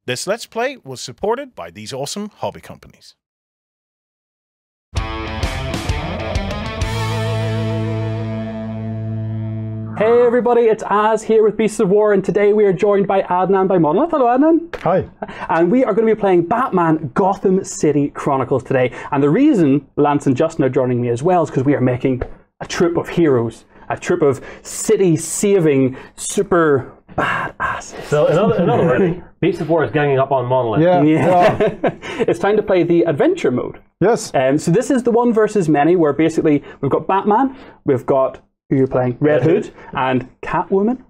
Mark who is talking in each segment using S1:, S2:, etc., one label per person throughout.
S1: This Let's Play was supported by these awesome hobby companies.
S2: Hey everybody, it's Az here with Beasts of War, and today we are joined by Adnane by Monolith. Hello Adnane.
S3: Hi.
S2: And we are going to be playing Batman Gotham City Chronicles today. And the reason Lance and Justin are joining me as well is because we are making a troop of heroes. A troop of city-saving super badasses.
S4: So in other words, Beasts of War is ganging up on Monolith.
S3: Yeah.
S2: It's time to play the adventure mode.
S3: Yes.
S2: So this is the one versus many, where basically we've got Batman, we've got who you're playing, Red Hood, and Catwoman,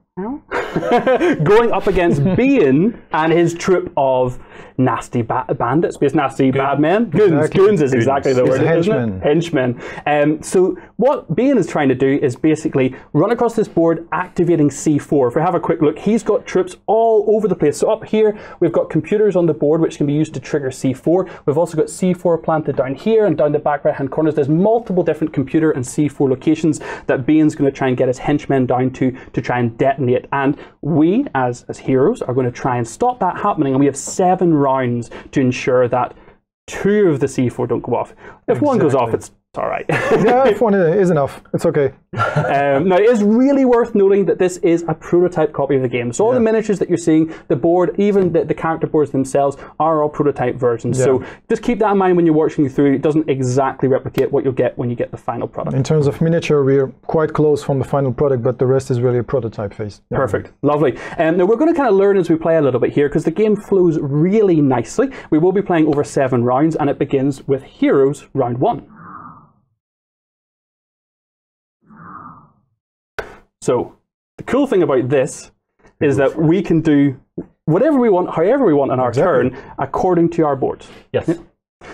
S2: going up against Bane and his troop of nasty bandits, nasty bad men. Goons is exactly the word, isn't it? Henchmen. So what Bane is trying to do is basically run across this board, activating C4. If we have a quick look, he's got troops all over the place. So up here, we've got computers on the board which can be used to trigger C4. We've also got C4 planted down here and down the back right-hand corners. There's multiple different computer and C4 locations that Bane's going to try and get his henchmen down to try and detonate. And we, as heroes, are going to try and stop that happening. And we have 7 rounds to ensure that 2 of the C4 don't go off. If one goes off, it's all right.
S3: Yeah, if one is enough, it's okay.
S2: Now, it is really worth noting that this is a prototype copy of the game. So all the miniatures that you're seeing, the board, even the character boards themselves are all prototype versions. So just keep that in mind when you're watching through. It doesn't exactly replicate what you'll get when you get the final product.
S3: In terms of miniature, we're quite close from the final product, but the rest is really a prototype phase. Yeah.
S2: Perfect. Lovely. Now, we're going to kind of learn as we play a little bit here, because the game flows really nicely. We will be playing over 7 rounds, and it begins with Heroes Round 1. So the cool thing about this is that we can do whatever we want, however we want on our turn, according to our boards.
S4: Yes.
S2: Yeah.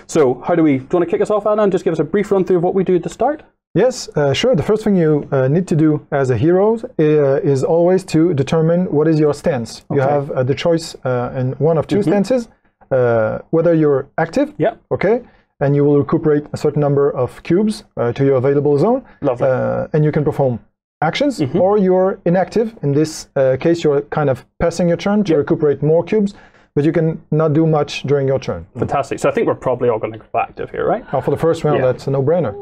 S2: So do you want to kick us off, Anna, and just give us a brief run through of what we do at the start?
S3: Yes, sure. The first thing you need to do as a hero is always to determine what is your stance. Okay. You have the choice in one of 2 stances, whether you're active, okay, and you will recuperate a certain number of cubes to your available zone.
S2: Lovely.
S3: And you can perform actions, or you're inactive. In this case, you're kind of passing your turn to recuperate more cubes, but you can not do much during your turn.
S2: Fantastic. So I think we're probably all going to go active here, right?
S3: Oh, for the first round, that's a no-brainer.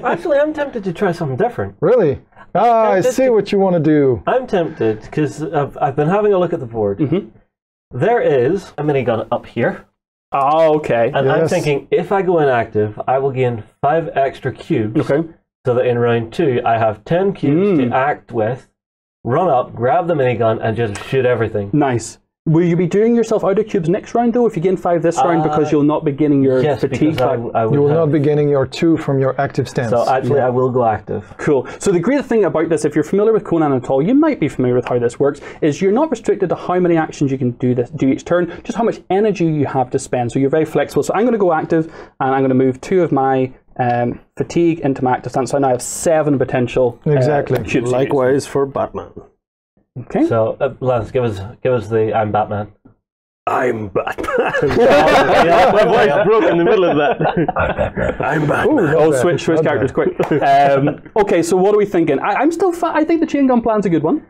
S4: Actually, I'm tempted to try something different.
S3: Really? Ah, I see what you want to do.
S4: I'm tempted because I've been having a look at the board. There is a minigun up here.
S2: Oh, okay.
S4: And I'm thinking, if I go inactive, I will gain 5 extra cubes.
S2: Okay.
S4: So that in round 2, I have 10 cubes to act with, run up, grab the minigun, and just shoot everything.
S2: Nice. Will you be doing yourself out of cubes next round, though, if you gain 5 this round, because you'll not be gaining your fatigue?
S3: You will not be gaining your 2 from your active stance.
S4: So actually, I will go active.
S2: Cool. So the great thing about this, if you're familiar with Conan at all, you might be familiar with how this works, is you're not restricted to how many actions you can do each turn, just how much energy you have to spend. So you're very flexible. So I'm going to go active, and I'm going to move 2 of my fatigue into my active stance. So I now have 7 potential cubes.
S5: Likewise for Batman.
S2: Okay.
S4: So Lance, give us the I'm Batman.
S5: I'm Batman. My voice broke in the middle of that. I'm Batman.
S2: Oh, switch characters quick. Okay, so what are we thinking? I'm still. I think the chain gun plan's a good one.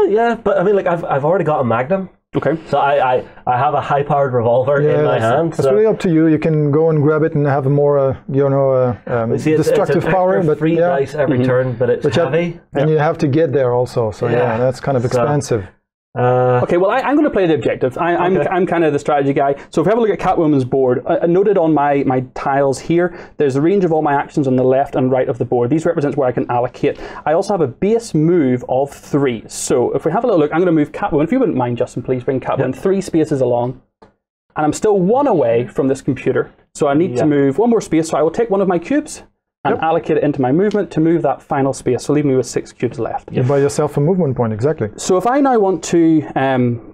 S4: Yeah, but I mean, like I've already got a Magnum.
S2: Okay.
S4: So I have a high-powered revolver in my hand.
S3: It's really up to you. You can go and grab it and have a more, destructive power.
S4: But 3 dice every turn, but it's heavy.
S3: And you have to get there also. So yeah, that's kind of expensive.
S2: Okay, well, I'm going to play the objectives. I'm kind of the strategy guy. So if we have a look at Catwoman's board, noted on my tiles here, there's a range of all my actions on the left and right of the board. These represent where I can allocate. I also have a base move of 3. So if we have a little look, I'm going to move Catwoman. If you wouldn't mind, Justin, please bring Catwoman 3 spaces along. And I'm still 1 away from this computer. So I need to move 1 more space. So I will take 1 of my cubes and allocate it into my movement to move that final space. So leave me with 6 cubes left.
S3: You buy yourself a movement point, exactly.
S2: So if I now want to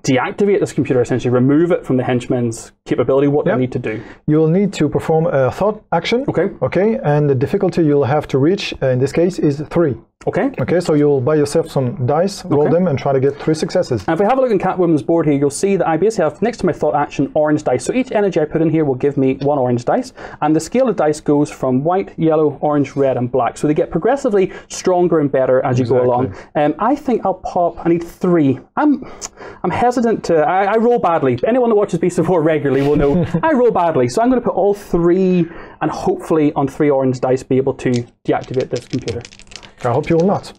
S2: deactivate this computer, essentially remove it from the henchman's capability, what do I need to do?
S3: You'll need to perform a thought action. Okay. And the difficulty you'll have to reach, in this case, is 3.
S2: Okay.
S3: Okay, so you'll buy yourself some dice, roll them, and try to get 3 successes.
S2: And if we have a look at Catwoman's board here, you'll see that I basically have, next to my thought action, orange dice. So each energy I put in here will give me 1 orange dice. And the scale of dice goes from white, yellow, orange, red, and black. So they get progressively stronger and better as you go along. I think I'll pop, I need 3. I'm hesitant to, I roll badly. Anyone that watches Beast of War regularly will know I roll badly. So I'm going to put all 3 and hopefully on 3 orange dice be able to deactivate this computer.
S3: I hope you will not.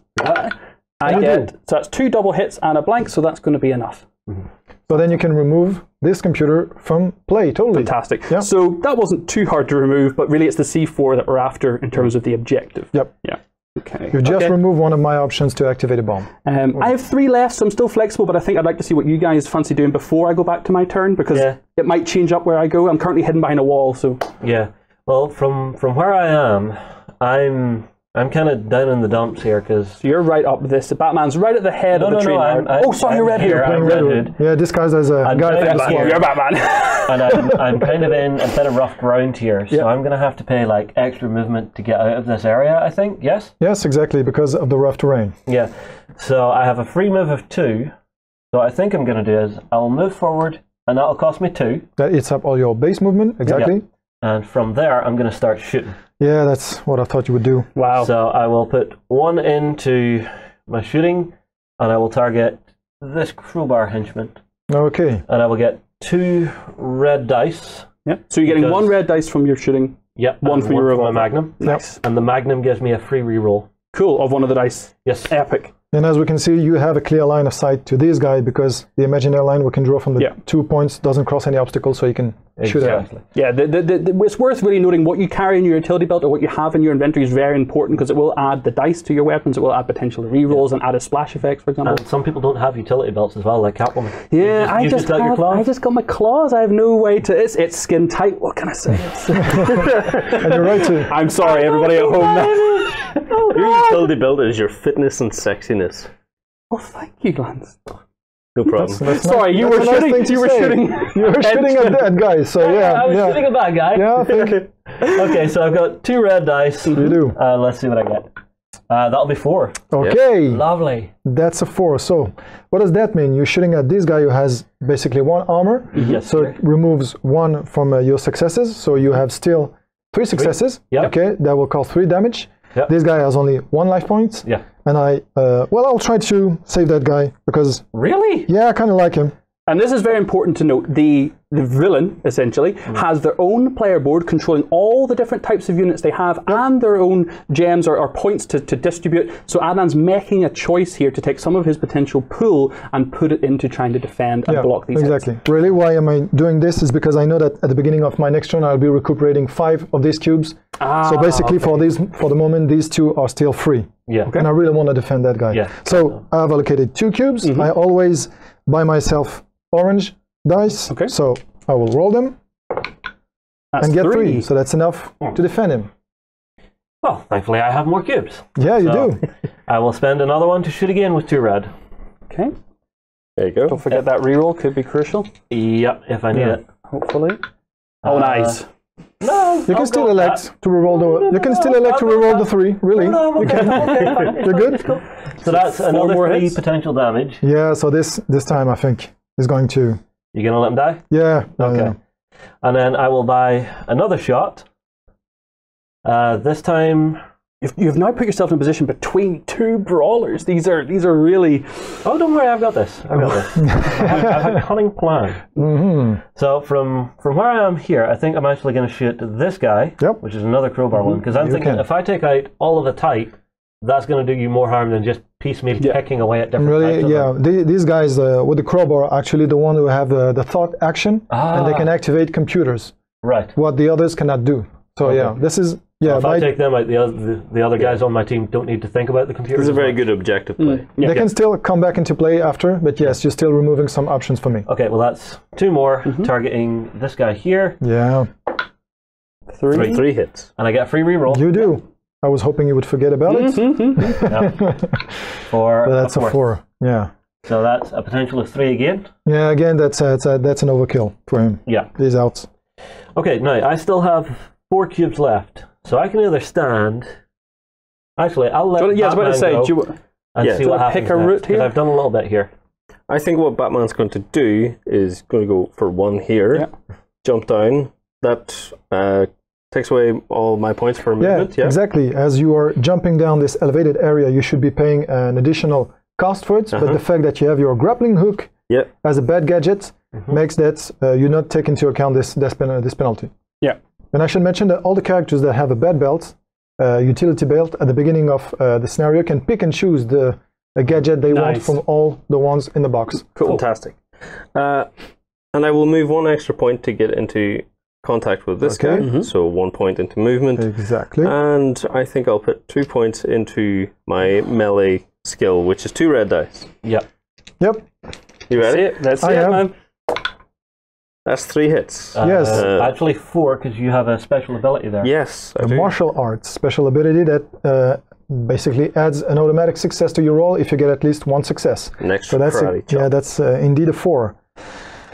S2: I get, so that's 2 double hits and a blank, so that's going to be enough.
S3: So then you can remove this computer from play, totally.
S2: Fantastic.
S3: Yeah.
S2: So that wasn't too hard to remove, but really it's the C4 that we're after in terms of the objective.
S3: Yep.
S2: Yeah. Okay.
S3: You've just removed one of my options to activate a bomb.
S2: I have 3 left, so I'm still flexible, but I think I'd like to see what you guys fancy doing before I go back to my turn, because it might change up where I go. I'm currently hidden behind a wall, so...
S4: Yeah. Well, from where I am, I'm kind of down in the dumps here because...
S2: So you're right up this. Batman's right at the head of the train. Sorry, you're Red Hood.
S4: I'm Red Hood.
S3: Yeah, disguised as a guy from the swamp.
S2: You're Batman.
S4: And I'm kind of in a bit of rough ground here, so I'm going to have to pay like extra movement to get out of this area, I think. Yes?
S3: Yes, exactly, because of the rough terrain.
S4: Yeah. So I have a free move of 2. So what I think I'm going to do is I'll move forward, and that'll cost me 2.
S3: That eats up all your base movement, exactly.
S4: Yep. And from there, I'm going to start shooting.
S3: Yeah, that's what I thought you would do.
S2: Wow.
S4: So I will put 1 into my shooting, and I will target this crowbar henchman.
S3: Okay.
S4: And I will get 2 red dice.
S2: Yeah. So you're getting 1 red dice from your shooting.
S4: Yep.
S2: 1 from your revolver.
S4: magnum.
S2: Nice.
S4: And the magnum gives me a free reroll.
S2: Cool. Of 1 of the dice.
S4: Yes.
S2: Epic.
S3: And as we can see, you have a clear line of sight to this guy because the imaginary line we can draw from the 2 points doesn't cross any obstacle, so you can shoot at it.
S2: Yeah, it's worth really noting what you carry in your utility belt or what you have in your inventory is very important because it will add the dice to your weapons, it will add potential rerolls and added splash effects, for example.
S4: And some people don't have utility belts as well, like Catwoman.
S2: Yeah, I just got my claws. I have no way to. It's skin tight. What can I say?
S3: And you're right too.
S2: I'm sorry, everybody at home.
S5: Your utility belt is your fitness and sexiness.
S2: Oh, thank you, Lance.
S5: No problem.
S3: That's
S2: sorry, you were shooting. You were shooting.
S3: You were shooting at that guy. So
S4: I was shooting at that guy.
S3: Yeah, I think.
S4: Okay, so I've got 2 red dice.
S3: You do.
S4: Let's see what I get. That'll be 4.
S3: Okay.
S4: Lovely.
S3: That's a 4. So what does that mean? You're shooting at this guy who has basically 1 armor.
S4: Yes.
S3: So it removes 1 from your successes. So you have still 3 successes.
S4: Yep.
S3: Okay, that will cause 3 damage.
S4: Yep.
S3: This guy has only 1 life point.
S4: Yeah.
S3: And I'll try to save that guy because...
S4: Really?
S3: Yeah, I kind of like him.
S2: And this is very important to note. The villain, essentially, has their own player board controlling all the different types of units they have and their own gems or points to distribute. So Adnane's making a choice here to take some of his potential pool and put it into trying to defend and block these
S3: exactly.
S2: hits.
S3: Really, why am I doing this is because I know that at the beginning of my next turn I'll be recuperating 5 of these cubes. So basically for the moment, these 2 are still free.
S4: Yeah.
S3: And I really want to defend that guy.
S4: Yeah.
S3: So I've allocated 2 cubes. I always buy myself orange dice.
S2: Okay.
S3: So I will roll them and get 3. So that's enough to defend him.
S4: Well, thankfully I have more cubes.
S3: Yeah, you
S4: So,
S3: do.
S4: I will spend another 1 to shoot again with 2 red.
S2: Okay.
S5: There you go.
S2: Don't forget that reroll could be crucial.
S4: Yep, if I need it.
S2: Hopefully. Oh, nice.
S4: No,
S3: You can still elect to reroll the. You can still elect to reroll the 3. Really, you can. You're good.
S4: So that's another
S2: more
S4: 3
S2: hits.
S4: potential damage.
S3: Yeah. So this time I think is going to.
S4: You gonna let him die?
S3: Yeah.
S4: Okay. And then I will buy another shot. This time.
S2: You've now put yourself in a position between 2 brawlers. These are really.
S4: Oh, don't worry, I've got this. I've got this. I have a cunning plan. So from where I am here, I think I'm actually going to shoot this guy, which is another crowbar one, because I'm thinking if I take out all of the type, that's going to do you more harm than just piecemeal pecking away at different types of them.
S3: These guys with the crowbar are actually the one who have the thought action, and they can activate computers.
S4: Right.
S3: What the others cannot do. So this is. Yeah,
S4: if I take them out, the other guys on my team don't need to think about the computer.
S5: This is a very good objective play.
S3: They can still come back into play after, but yes, you're still removing some options for me.
S4: Okay, well that's 2 more, targeting this guy here.
S3: Yeah.
S5: 3 hits.
S4: And I get a free reroll.
S3: You do. I was hoping you would forget about it.
S4: For
S3: But that's a 4. Yeah.
S4: So that's a potential of 3 again.
S3: Yeah, again, that's an overkill for him.
S4: Yeah.
S3: He's out.
S4: Okay, now I still have 4 cubes left. So I can either stand Actually, I'll let
S2: yeah, I was about to say,
S4: Batman
S2: do
S4: go
S2: you,
S4: and see
S2: do you
S4: what
S2: want to
S4: happens
S2: pick a route here?
S4: I've done a little bit here.
S5: I think what Batman's going to do is going to go for one here, jump down. That takes away all my points for movement. Yeah,
S3: exactly. As you are jumping down this elevated area, you should be paying an additional cost for it. But the fact that you have your grappling hook as a bad gadget makes that you not take into account this penalty.
S2: Yeah.
S3: And I should mention that all the characters that have a bad belt, utility belt, at the beginning of the scenario can pick and choose the gadget they want from all the ones in the box.
S5: Cool. Fantastic. And I will move one extra point to get into contact with this guy. So 1 point into movement.
S3: Exactly.
S5: And I think I'll put 2 points into my melee skill, which is 2 red dice.
S2: Yep.
S5: You ready?
S2: That's it, man.
S5: That's 3 hits.
S3: Yes.
S4: Actually 4, because you have a special ability there.
S5: Yes,
S3: a martial arts special ability that basically adds an automatic success to your roll if you get at least 1 success.
S5: So
S3: that's indeed a 4.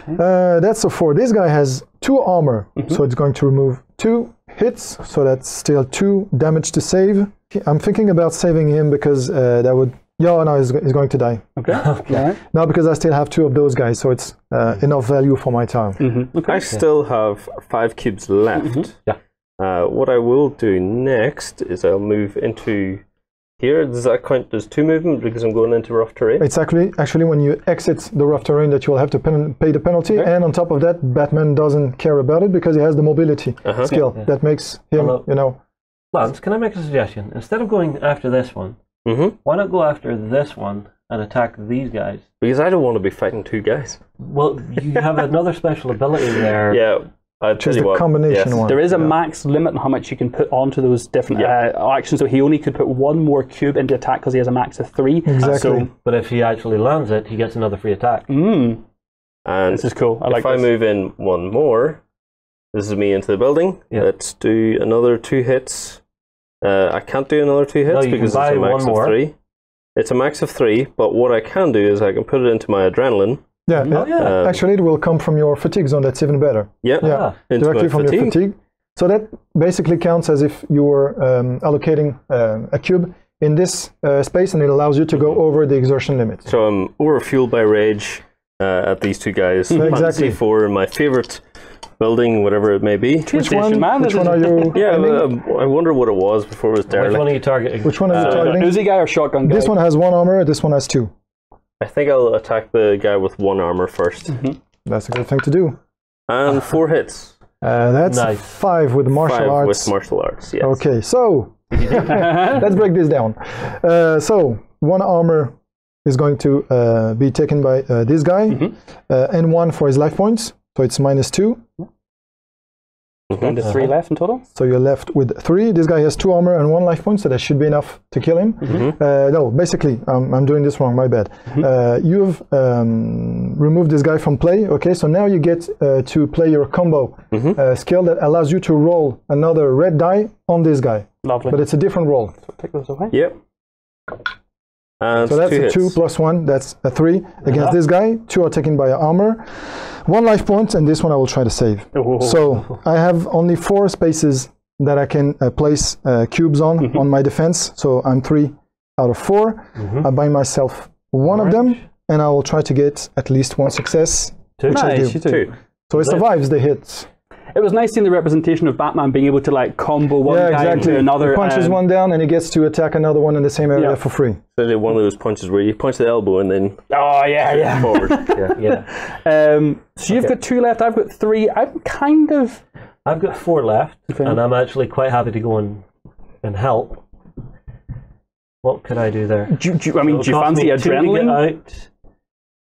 S3: That's a 4. This guy has 2 armor, so it's going to remove 2 hits, so that's still 2 damage to save. I'm thinking about saving him because that would... Yeah, no, he's going to die.
S2: Okay. Right.
S3: No, because I still have 2 of those guys, so it's enough value for my time.
S5: I still have 5 cubes left. What I will do next is I'll move into here. Does that count as 2 movement because I'm going into rough terrain?
S3: It's actually when you exit the rough terrain that you'll have to pay the penalty, and on top of that, Batman doesn't care about it because he has the mobility skill that makes him,
S4: Lance, can I make a suggestion? Instead of going after this one, why not go after this one and attack these guys?
S5: Because I don't want to be fighting 2 guys.
S4: Well, you have another special ability there.
S5: Yeah.
S3: Just a combination one.
S2: There is a max limit on how much you can put onto those different actions, so he only could put 1 more cube into attack because he has a max of 3.
S3: Exactly.
S4: But if he actually lands it, he gets another free attack.
S5: And
S2: this is cool. I like
S5: if I move in 1 more, this is me into the building. Let's do another 2 hits. I can't do another 2 hits because it's a max of 3. It's a max of 3, but what I can do is I can put it into my adrenaline.
S3: Actually, it will come from your fatigue zone. That's even better. Directly from your fatigue. So that basically counts as if you were allocating a cube in this space, and it allows you to go over the exertion limit.
S5: So I'm overfueled by rage at these 2 guys.
S3: Exactly.
S5: C4, my favorite building, whatever it may be.
S3: Which one are you?
S5: I wonder what it was before it was derelict.
S4: Which one are you targeting?
S3: Which one are you targeting?
S2: Uzi guy or shotgun guy?
S3: This one has 1 armor. This one has 2.
S5: I think I'll attack the guy with 1 armor first.
S3: That's a good thing to do.
S5: And 4 hits.
S3: That's 5 with martial arts.
S5: 5 with martial arts, yes.
S3: Okay, so let's break this down. So 1 armor is going to be taken by this guy, and 1 for his life points. So it's -2.
S2: Down to 3 left in total.
S3: So you're left with 3. This guy has 2 armor and 1 life point, so that should be enough to kill him. No, basically, I'm doing this wrong. My bad. You've removed this guy from play. Okay, so now you get to play your combo skill that allows you to roll another red die on this guy.
S2: Lovely.
S3: But it's a different roll.
S2: So take those away.
S5: Yep. And
S3: so that's
S5: 2
S3: a
S5: hits.
S3: 2 plus 1. That's a 3 against this guy. 2 are taken by armor. 1 life point, and this one I will try to save. So I have only 4 spaces that I can place cubes on my defense. So I'm 3 out of 4. I buy myself 1 of them, and I will try to get at least 1 success.
S4: 2.
S3: Which I do.
S5: 2.
S3: So it survives the hits.
S2: It was nice seeing the representation of Batman being able to like combo one guy into another.
S3: He punches one down and he gets to attack another one in the same area for free.
S5: So one of those punches where you punch the elbow and then forward.
S2: So you've got 2 left. I've got 3.
S4: I've got 4 left, and I'm actually quite happy to go and help. What could I do there?
S2: Do you fancy adrenaline?
S4: To get out,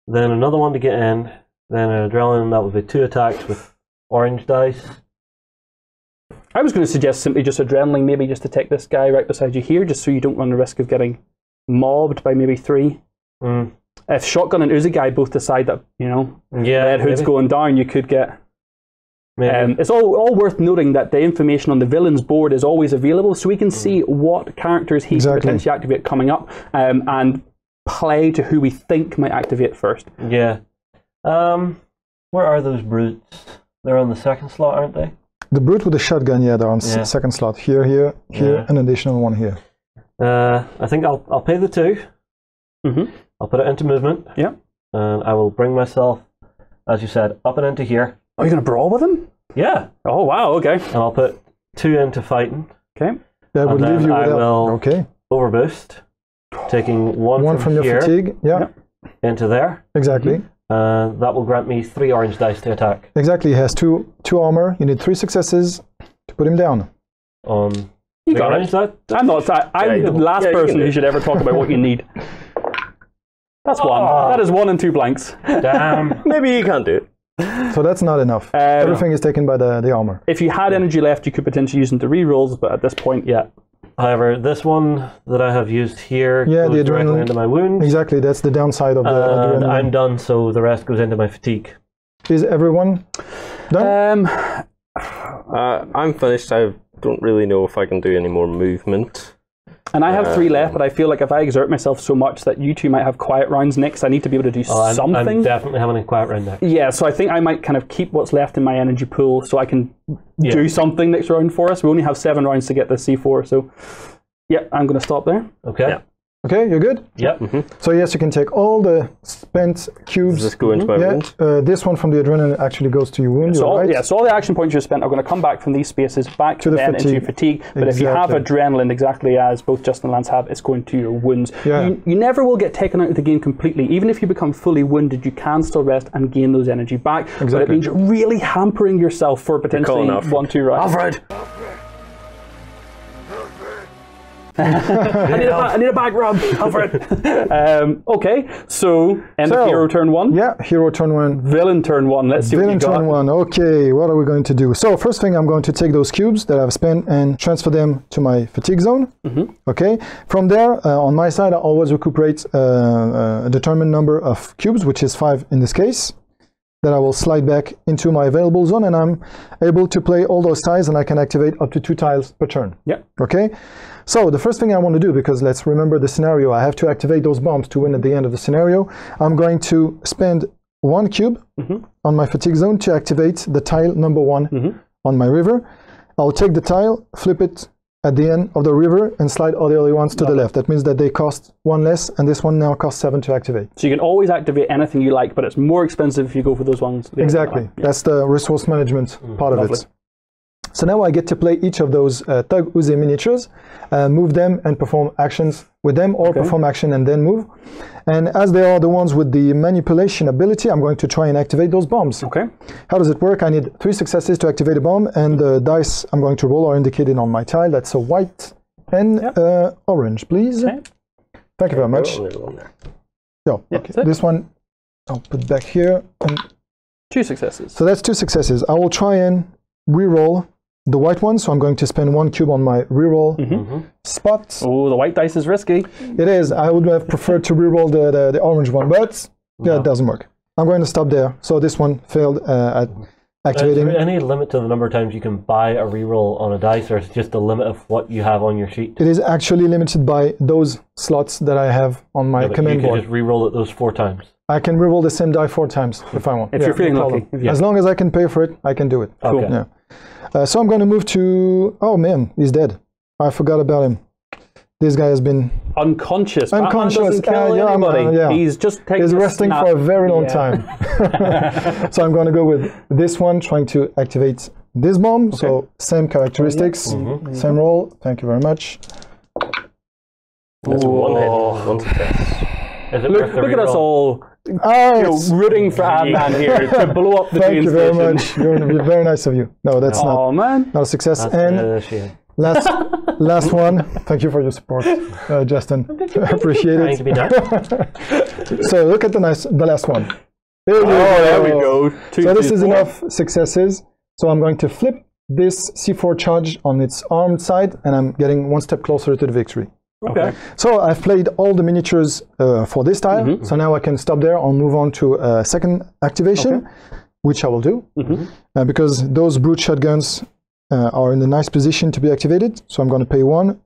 S4: then another 1 to get in, then an adrenaline. That would be 2 attacks with orange dice.
S2: I was going to suggest simply just adrenaline, maybe just to take this guy right beside you here, just so you don't run the risk of getting mobbed by maybe 3. If Shotgun and Uzi guy both decide that, Red Hood's going down, you could get... it's all worth noting that the information on the villain's board is always available, so we can see what characters he can potentially activate coming up, and play to who we think might activate first.
S4: Yeah. Where are those brutes? They're on the 2nd slot, aren't they?
S3: The brute with the shotgun, they're on 2nd slot. Here, and an additional 1 here.
S4: I think I'll pay the 2. I'll put it into movement.
S2: Yeah.
S4: And I will bring myself, as you said, up and into here.
S2: Are you going to brawl with him?
S4: Yeah.
S2: Oh, wow, okay.
S4: And I'll put 2 into fighting.
S2: Okay.
S3: That would leave you
S4: I
S3: without...
S4: will overboost, taking one from
S3: your
S4: here
S3: fatigue. Yeah.
S4: Into there.
S3: Exactly.
S4: That will grant me 3 orange dice to attack.
S3: Exactly. He has two armor. You need 3 successes to put him down.
S2: You got it. I'm the last person who should ever talk about what you need. That's 1. That is 1 and 2 blanks.
S4: Damn.
S5: Maybe you can't do it.
S3: So that's not enough. Everything is taken by the armor.
S2: If you had energy left, you could potentially use them to re-rolls, but at this point, yeah.
S4: However, this one that I have used here goes
S3: the
S4: directly into my wounds.
S3: Exactly, that's the downside of the adrenaline.
S4: I'm done, so the rest goes into my fatigue.
S3: Is everyone done?
S5: I'm finished. I don't really know if I can do any more movement.
S2: And I have 3 left, but I feel like if I exert myself so much that you 2 might have quiet rounds next, I need to be able to do something.
S4: I'm definitely having a quiet round next.
S2: Yeah, so I think I might kind of keep what's left in my energy pool so I can do something next round for us. We only have 7 rounds to get the C4, so yeah, I'm going to stop there.
S4: Okay.
S5: Yeah.
S3: Okay, you're good?
S4: Yep.
S3: So yes, you can take all the spent cubes.
S5: Does this go into my wound?
S3: This one from the adrenaline actually goes to your wound.
S2: So,
S3: right.
S2: so all the action points you spent are going to come back from these spaces back to the into your fatigue. But if you have adrenaline, exactly as both Justin and Lance have, it's going to your wounds.
S3: Yeah.
S2: You never will get taken out of the game completely. Even if you become fully wounded, you can still rest and gain those energy back. Exactly. But it means you're really hampering yourself for potentially 1-2 rounds.
S5: Alfred!
S2: I need a back rub, Alfred. Okay, so end of hero turn 1.
S3: Yeah, hero turn 1.
S2: Villain turn 1. Let's see what you got.
S3: Villain turn 1. Okay, what are we going to do? So first thing, I'm going to take those cubes that I've spent and transfer them to my fatigue zone. Okay. From there, on my side, I always recuperate a determined number of cubes, which is 5 in this case. That I will slide back into my available zone, and I'm able to play all those tiles, and I can activate up to 2 tiles per turn.
S2: Yeah.
S3: Okay. So the first thing I want to do, because let's remember the scenario, I have to activate those bombs to win at the end of the scenario. I'm going to spend 1 cube on my fatigue zone to activate the tile number 1 on my river. I'll take the tile, flip it at the end of the river, and slide all the other ones to the left. That means that they cost 1 less, and this one now costs 7 to activate. So
S2: you can always activate anything you like, but it's more expensive if you go for those ones.
S3: Exactly. Yeah. That's the resource management part of it. So now I get to play each of those Thug Uzi miniatures, move them and perform actions with them, or perform action and then move. And as they are the ones with the manipulation ability, I'm going to try and activate those bombs.
S2: Okay.
S3: How does it work? I need 3 successes to activate a bomb, and the dice I'm going to roll are indicated on my tile. That's a white and orange, please. Okay. Thank you very much. Okay. This one I'll put back here. And
S2: 2 successes.
S3: So that's 2 successes. I will try and re-roll the white one, so I'm going to spend 1 cube on my reroll spot.
S2: Oh, the white dice is risky.
S3: It is. I would have preferred to reroll the orange one, but it doesn't work. I'm going to stop there. So this one failed at activating.
S4: Is there any limit to the number of times you can buy a reroll on a dice, or is it just the limit of what you have on your sheet?
S3: It is actually limited by those slots that I have on my command board.
S4: You can just reroll it those 4 times.
S3: I can reroll the same die 4 times if I want.
S2: If you're feeling lucky.
S3: As long as I can pay for it, I can do it.
S2: Cool.
S3: Yeah. So I'm going to move to... Oh man, he's dead. I forgot about him. This guy has been...
S2: Unconscious.
S3: Unconscious.
S2: He's just taking
S3: He's resting for a very long time. So I'm going to go with this one, trying to activate this bomb. So same characteristics, same roll. Thank you very much.
S5: That's 1 hit, 1 success.
S2: Look at us all rooting for Adnane here to blow up the
S3: Thank you very
S2: station.
S3: much. You're very nice of you. No, that's not a success.
S4: That's
S3: last one. Thank you for your support, Justin. Appreciate it.
S4: To be done.
S3: So look at the last one.
S2: There we go.
S3: So this is enough successes. So I'm going to flip this C4 charge on its armed side, and I'm getting 1 step closer to the victory.
S2: Okay.
S3: So I've played all the miniatures for this tile. So now I can stop there. I'll move on to a second activation, which I will do because those brute shotguns are in a nice position to be activated. So I'm going to pay 1,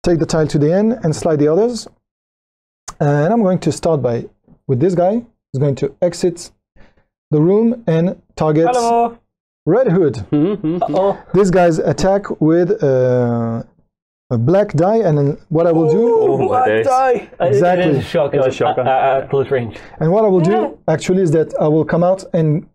S3: take the tile to the end, and slide the others. And I'm going to start with this guy. He's going to exit the room and target Red Hood. This guy's attack with a black die, and then what I will do...
S5: Oh, black die!
S3: Exactly.
S4: It is a shotgun,
S2: It's a shotgun.
S4: at close range.
S3: And what I will do, actually, is that I will come out and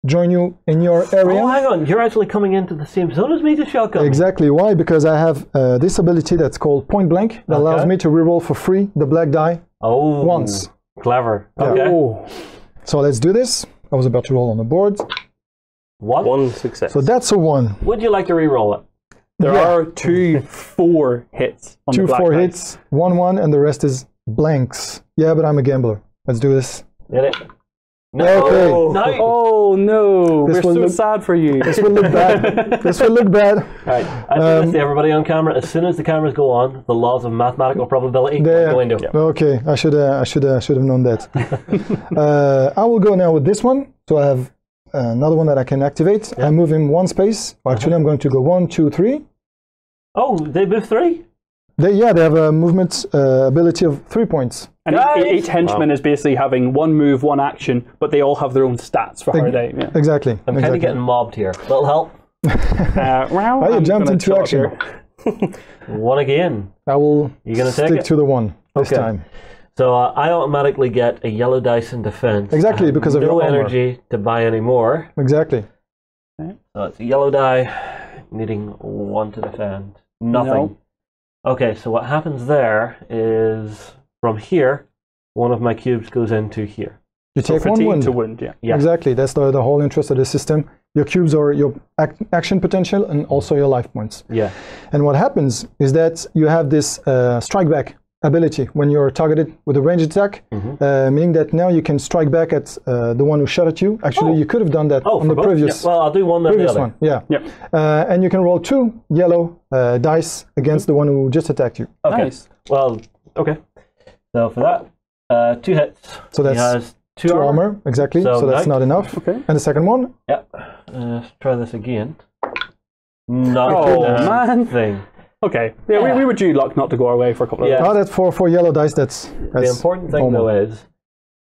S3: join you in your area.
S4: Oh, hang on. You're actually coming into the same zone as me to shotgun.
S3: Exactly. Why? Because I have this ability that's called Point Blank that allows me to reroll for free the black die once.
S4: Clever.
S3: Yeah.
S4: Okay.
S2: Oh.
S3: So let's do this. I was about to roll on the board.
S5: One success.
S3: So that's a 1.
S4: Would you like to re-roll it?
S2: There are 2 4 hits on the
S3: 2
S2: black
S3: 4
S2: dice.
S3: hits, 1 1, and the rest is blanks. Yeah, but I'm a gambler. Let's do this.
S4: Did it? No.
S3: Okay.
S4: No.
S2: Oh no!
S3: This
S2: We're
S3: will
S2: so
S3: look-
S2: sad for you.
S3: This will look bad. This will look bad.
S4: Right. I do this to everybody on camera. As soon as the cameras go on, the laws of mathematical probability
S3: There.
S4: go into.
S3: Okay, I should have known that. I will go now with this one. So I have another one that I can activate. I move him 1 space. Well, actually, I'm going to go 1, 2, 3.
S4: Oh, they move 3?
S3: They have a movement ability of 3 points.
S2: And each henchman is basically having 1 move, 1 action, but they all have their own stats for how they. Yeah.
S3: Exactly.
S4: I'm kind of getting mobbed here. Little help.
S2: Well,
S3: you
S2: I'm
S3: jumped
S2: gonna
S3: into
S2: chop
S3: action.
S2: here.
S4: 1 again.
S3: I will
S4: You gonna take
S3: stick
S4: it?
S3: to the 1 this
S4: Okay.
S3: time.
S4: So I automatically get a yellow dice in defense.
S3: Exactly,
S4: I have
S3: because of
S4: no
S3: your armor.
S4: energy to buy any more.
S3: Exactly.
S4: So it's a yellow die, needing 1 to defend. Nothing.
S2: No.
S4: Okay, so what happens there is from here, one of my cubes goes into here.
S3: You
S2: So
S3: take 1
S2: fatigue
S3: wound.
S2: to wound, yeah.
S4: Yeah.
S3: Exactly. That's the whole interest of the system. Your cubes are your action potential and also your life points.
S4: Yeah.
S3: And what happens is that you have this strike back ability when you're targeted with a ranged attack, meaning that now you can strike back at the one who shot at you. Actually, you could have done that on the
S4: both?
S3: previous
S4: Yeah. Well, I'll do one then the
S3: previous
S4: other.
S3: one. Yeah.
S2: Yep.
S3: And you can roll 2 yellow dice against the one who just attacked you.
S4: Okay.
S2: Nice.
S4: Well, okay. So for that, 2 hits.
S3: So that's
S4: he has 2
S3: 2 armor, exactly.
S4: So
S3: So that's
S4: knight.
S3: not enough.
S2: Okay.
S3: And the second one,
S4: Yep. Let's try this again. Not
S2: Oh,
S4: a
S2: man.
S4: thing.
S2: Okay. Yeah, we were due luck not to go our way for a couple of
S4: Yeah.
S2: days.
S3: that's for yellow dice. That's
S4: The important thing
S3: normal.
S4: though is,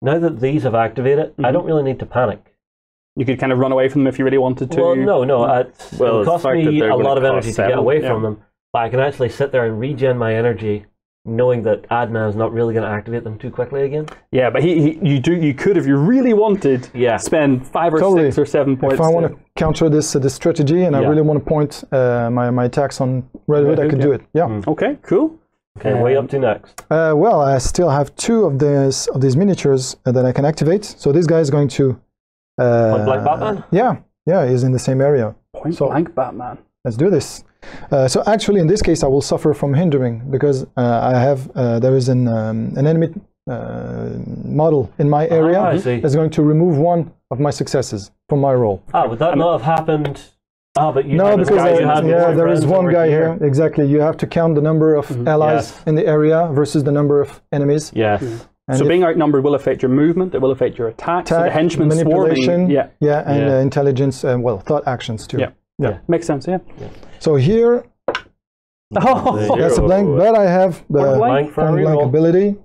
S4: now that these have activated, I don't really need to panic.
S2: You could kind of run away from them if you really wanted to.
S4: Well, no.
S5: Well,
S4: It'll
S5: the
S4: cost
S5: fact that
S4: me
S5: they're
S4: a
S5: gonna
S4: lot of
S5: cost
S4: energy to
S5: 7,
S4: get away
S2: yeah.
S4: from them, but I can actually sit there and regen my energy, knowing that Adnane is not really going to activate them too quickly again.
S2: Yeah, but you could, if you really wanted,
S4: Yeah.
S2: spend 5 or
S3: Totally.
S2: 6 or 7 points.
S3: If I want to counter this strategy and I
S4: Yeah.
S3: really want to point my attacks on Red Hood, I
S2: Hood,
S3: could
S2: yeah.
S3: do it. Yeah.
S2: Okay, cool.
S4: Okay, way up to next.
S3: Well, I still have 2 of these miniatures that I can activate. So this guy is going to.
S4: Point blank Batman?
S3: Yeah, he's in the same area.
S2: Point
S3: So-
S2: blank Batman.
S3: Let's do this. So actually, in this case, I will suffer from hindering because I have there is an enemy model in my area
S4: I see.
S3: that's going to remove 1 of my successes from my roll.
S4: Would that not have happened? But you
S3: No,
S4: had a
S3: because
S4: guy you had more
S3: there is
S4: friends
S3: 1
S4: over
S3: guy here. Exactly. You have to count the number of allies
S4: Yes.
S3: in the area versus the number of enemies.
S4: Yes.
S3: And
S2: So
S3: if-
S2: being outnumbered will affect your movement, it will affect your attack, so the
S3: attack,
S2: henchman
S3: manipulation,
S2: swarming. Yeah,
S3: and
S4: Yeah.
S3: intelligence and thought actions too.
S2: Yeah. Makes sense, yeah.
S3: So here
S2: Oh,
S3: that's a blank, but I have the
S2: Point
S4: blank for a
S3: point blank
S4: reroll.
S3: ability.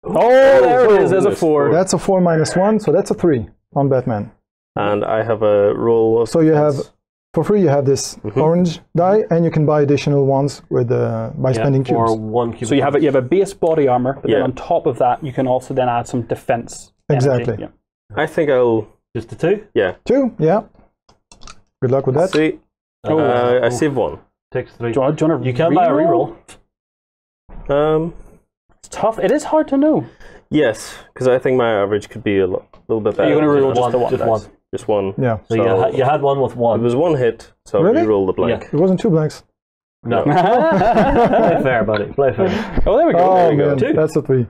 S2: there it is, there's a 4.
S3: That's a 4 minus 1, so that's a 3 on Batman.
S5: And I have a roll of
S3: So you have,
S5: defense.
S3: for free, you have this orange die, and you can buy additional ones with by spending
S4: for
S3: cubes.
S4: 1 cube.
S2: So you have a base body armor, but then
S5: Yeah.
S2: on top of that, you can also then add some defense. energy.
S3: Exactly.
S2: Yeah.
S5: I think I'll.
S4: Just the 2?
S3: 2, yeah. Good luck with that.
S5: See. I save 1.
S4: Takes 3.
S2: Do you want to
S4: You can buy a reroll.
S2: It's tough. It is hard to know.
S5: Yes, because I think my average could be a little bit better.
S2: You're going to reroll just the one.
S4: Just
S2: dice.
S4: 1.
S5: Just 1.
S3: Yeah.
S4: So you had one with 1.
S5: It was 1 hit, so
S3: Really?
S5: I reroll the blank.
S3: It wasn't 2 blanks.
S4: No. Play fair, buddy. Play fair.
S2: Oh, there we go.
S3: Oh,
S5: you go.
S3: man,
S4: 2.
S3: that's a 3.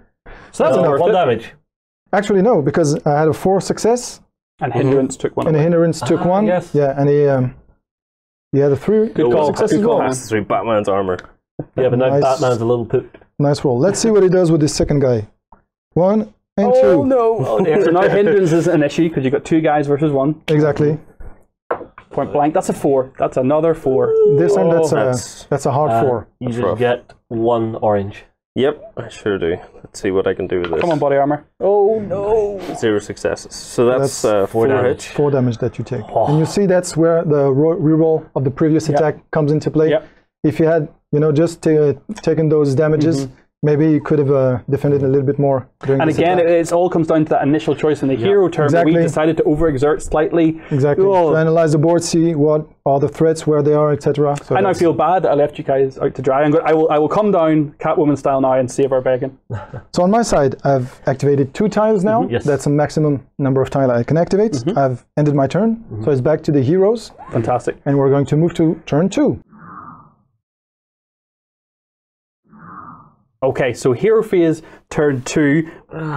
S2: So that's
S4: So
S2: worth
S4: 1
S2: it.
S4: damage.
S3: Actually, no, because I had a 4 success,
S2: And hindrance took 1
S3: and a
S2: away.
S3: hindrance took 1.
S4: yes.
S3: Yeah, and he had a 3
S2: Good call.
S3: success
S2: Good
S3: as
S2: call.
S3: well.
S5: Passes through Batman's armor.
S4: Yeah, but now
S3: Nice.
S4: Batman's a little pooped.
S3: Nice roll. Let's see what he does with this second guy. 1 and 2.
S2: Oh, no. Oh, dear. So now hindrance is an issue because you've got 2 guys versus 1.
S3: Exactly.
S2: Point blank. That's a 4. That's another 4.
S3: This time
S5: that's-
S3: that's a hard 4.
S4: You just
S5: rough.
S4: get 1 orange.
S5: Yep, I sure do. Let's see what I can do with this.
S2: Come on, body armor. Oh, no.
S5: 0 successes. So that's,
S3: That's
S5: 4
S4: damage.
S5: hits.
S3: 4 damage that you take. And you see that's where the reroll of the previous attack comes into play.
S2: Yep.
S3: If you had just taking those damages. Maybe you could have defended a little bit more.
S2: And again, it all comes down to that initial choice in the hero turn. Exactly. We decided to overexert slightly.
S3: Exactly. To analyze the board, see what are the threats, where they are, etc. So
S2: and I feel bad that I left you guys out to dry. I will come down Catwoman style now and save our begging.
S3: So on my side, I've activated 2 tiles now.
S4: Yes.
S3: That's a maximum number of tiles I can activate. I've ended my turn, so it's back to the heroes.
S2: Fantastic.
S3: And we're going to move to turn 2.
S2: Okay, so hero phase, turn 2.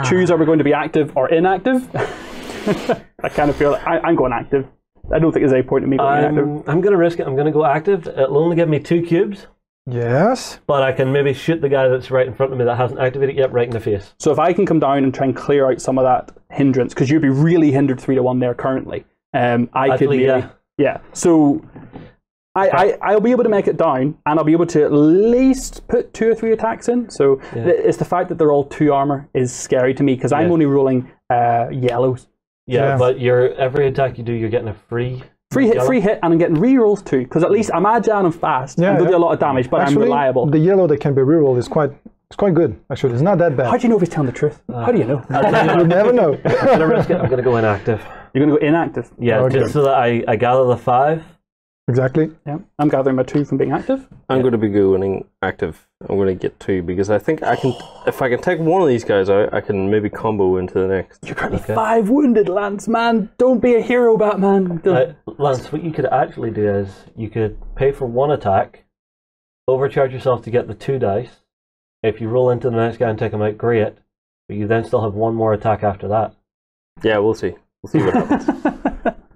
S2: Choose, are we going to be active or inactive? I kind of feel like I'm going active. I don't think there's any point in me going inactive.
S4: I'm going to risk it. I'm going to go active. It'll only give me 2 cubes.
S3: Yes.
S4: But I can maybe shoot the guy that's right in front of me that hasn't activated yet right in the face.
S2: So if I can come down and try and clear out some of that hindrance, because you'd be really hindered 3-1 there currently. So I'll be able to make it down, and I'll be able to at least put 2 or 3 attacks in. So it's the fact that they're all 2 armor is scary to me, because I'm only rolling yellows.
S4: Yeah, but every attack you do, you're getting a free hit,
S2: and I'm getting rerolls too, because at least I'm agile and fast. And they'll do a lot of damage, but
S3: actually,
S2: I'm reliable.
S3: The yellow that can be rerolled is quite good. Actually, it's not that bad.
S2: How do you know if he's telling the truth? How do you know?
S3: You never know.
S4: I'm going to go inactive.
S2: You're going to go inactive?
S4: Yeah, just so that I gather the 5.
S3: Exactly.
S2: Yeah, I'm gathering my 2 from being active.
S5: I'm going to be going active. I'm going to get 2 because I think I can. If I can take one of these guys out, I can maybe combo into the next.
S2: You're currently 5 wounded, Lance, man. Don't be a hero, Batman.
S4: Lance, what you could actually do is you could pay for 1 attack, overcharge yourself to get the 2 dice. If you roll into the next guy and take him out, great. But you then still have 1 more attack after that.
S5: Yeah, we'll see. We'll see what happens.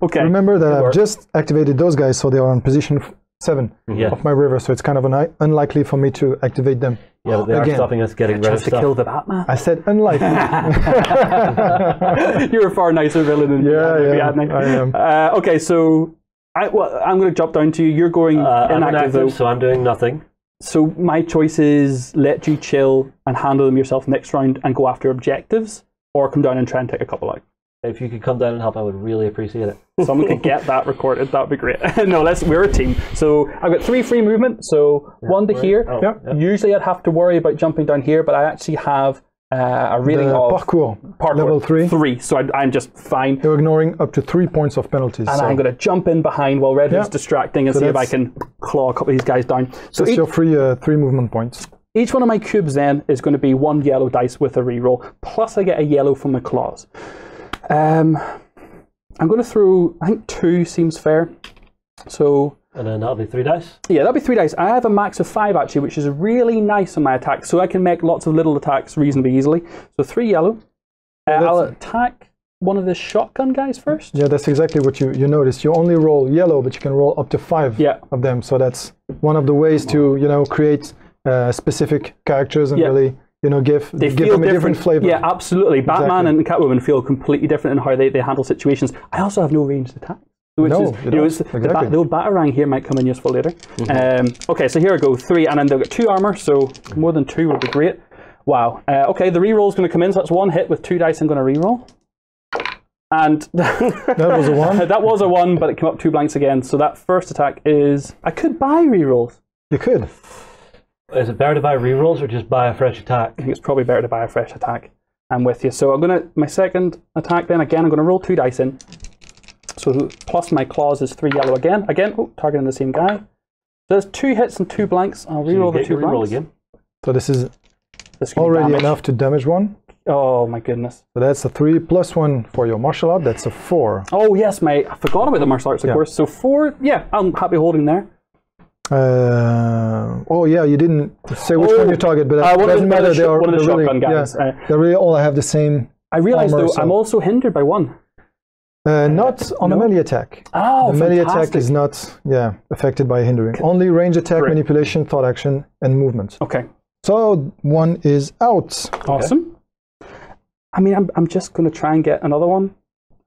S2: Okay.
S3: Remember that I've just activated those guys, so they are on position 7 of my river, so it's kind of unlikely for me to activate them.
S4: Yeah, but they are stopping us getting rid of stuff.
S2: To kill the Batman.
S3: I said unlikely.
S2: You're a far nicer villain than Adnane.
S3: I am.
S2: Okay, so I'm going to jump down to you. You're going inactive, though.
S4: So I'm doing nothing.
S2: So my choice is let you chill and handle them yourself next round and go after objectives, or come down and try and take a couple out.
S4: If you could come down and help, I would really appreciate it.
S2: Someone could get that recorded. That would be great. No, we're a team. So I've got 3 free movement. So 1 to here. Usually I'd have to worry about jumping down here, but I actually have a rating of
S3: parkour level 3.
S2: So I'm just fine.
S3: You're ignoring up to 3 points of penalties.
S2: And I'm going to jump in behind while Red is distracting and see if I can claw a couple of these guys down. So
S3: that's your 3 movement points.
S2: Each one of my cubes then is going to be 1 yellow dice with a reroll, plus I get a yellow from my claws. I'm going to throw, I think 2 seems fair. So,
S4: and then that'll be 3 dice?
S2: Yeah, that'll be 3 dice. I have a max of 5 actually, which is really nice on my attack. So I can make lots of little attacks reasonably easily. So 3 yellow. I'll attack one of the shotgun guys first.
S3: Yeah, that's exactly what you noticed. You only roll yellow, but you can roll up to 5 of them. So that's one of the ways to, create specific characters and really... give them a different flavor.
S2: Yeah, absolutely. Batman and Catwoman feel completely different in how they handle situations. I also have no ranged attack. The old Batarang here might come in useful later. Okay, so here I go. 3, and then they'll get 2 armor, so more than 2 would be great. Wow. Okay, the reroll is going to come in, so that's 1 hit with 2 dice I'm going to reroll. And
S3: that was a 1.
S2: That was a 1, but it came up 2 blanks again. So that first attack is... I could buy rerolls.
S3: You could.
S4: Is it better to buy rerolls or just buy a fresh attack?
S2: I think it's probably better to buy a fresh attack. I'm with you. So I'm going to, my second attack then, again, I'm going to roll 2 dice in. So plus my claws is 3 yellow again. Targeting the same guy. So there's 2 hits and 2 blanks. I'll reroll the 2 blanks.
S4: Again.
S3: So this is already enough to damage 1.
S2: Oh my goodness.
S3: So that's a 3 plus 1 for your martial art. That's a 4.
S2: Oh yes, I forgot about the martial arts, of course. So 4, I'm happy holding there.
S3: You didn't say which one you target, but it doesn't matter. They are one of the shotgun guys. They really all have the same.
S2: I realize though, I'm also hindered by 1.
S3: Not on a melee attack.
S2: Oh,
S3: the melee attack is not affected by hindering. Only range attack, manipulation, thought action, and movement.
S2: Okay.
S3: So 1 is out.
S2: Awesome. I mean, I'm just going to try and get another one.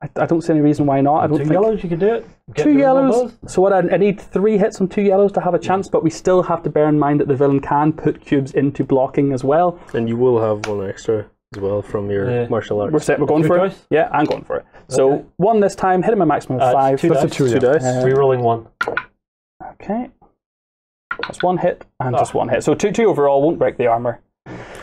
S2: I don't see any reason why not. I don't
S4: 2 yellows, you can do it.
S2: 2 yellows. So what I need 3 hits on 2 yellows to have a chance, but we still have to bear in mind that the villain can put cubes into blocking as well.
S5: And you will have 1 extra as well from your martial arts.
S2: We're going for it. Yeah, I'm going for it. So 1 this time, hitting my maximum of 5.
S3: That's a 2 dice.
S4: Rerolling 1.
S2: Okay. That's one hit and just one hit. So 2 overall won't break the armor.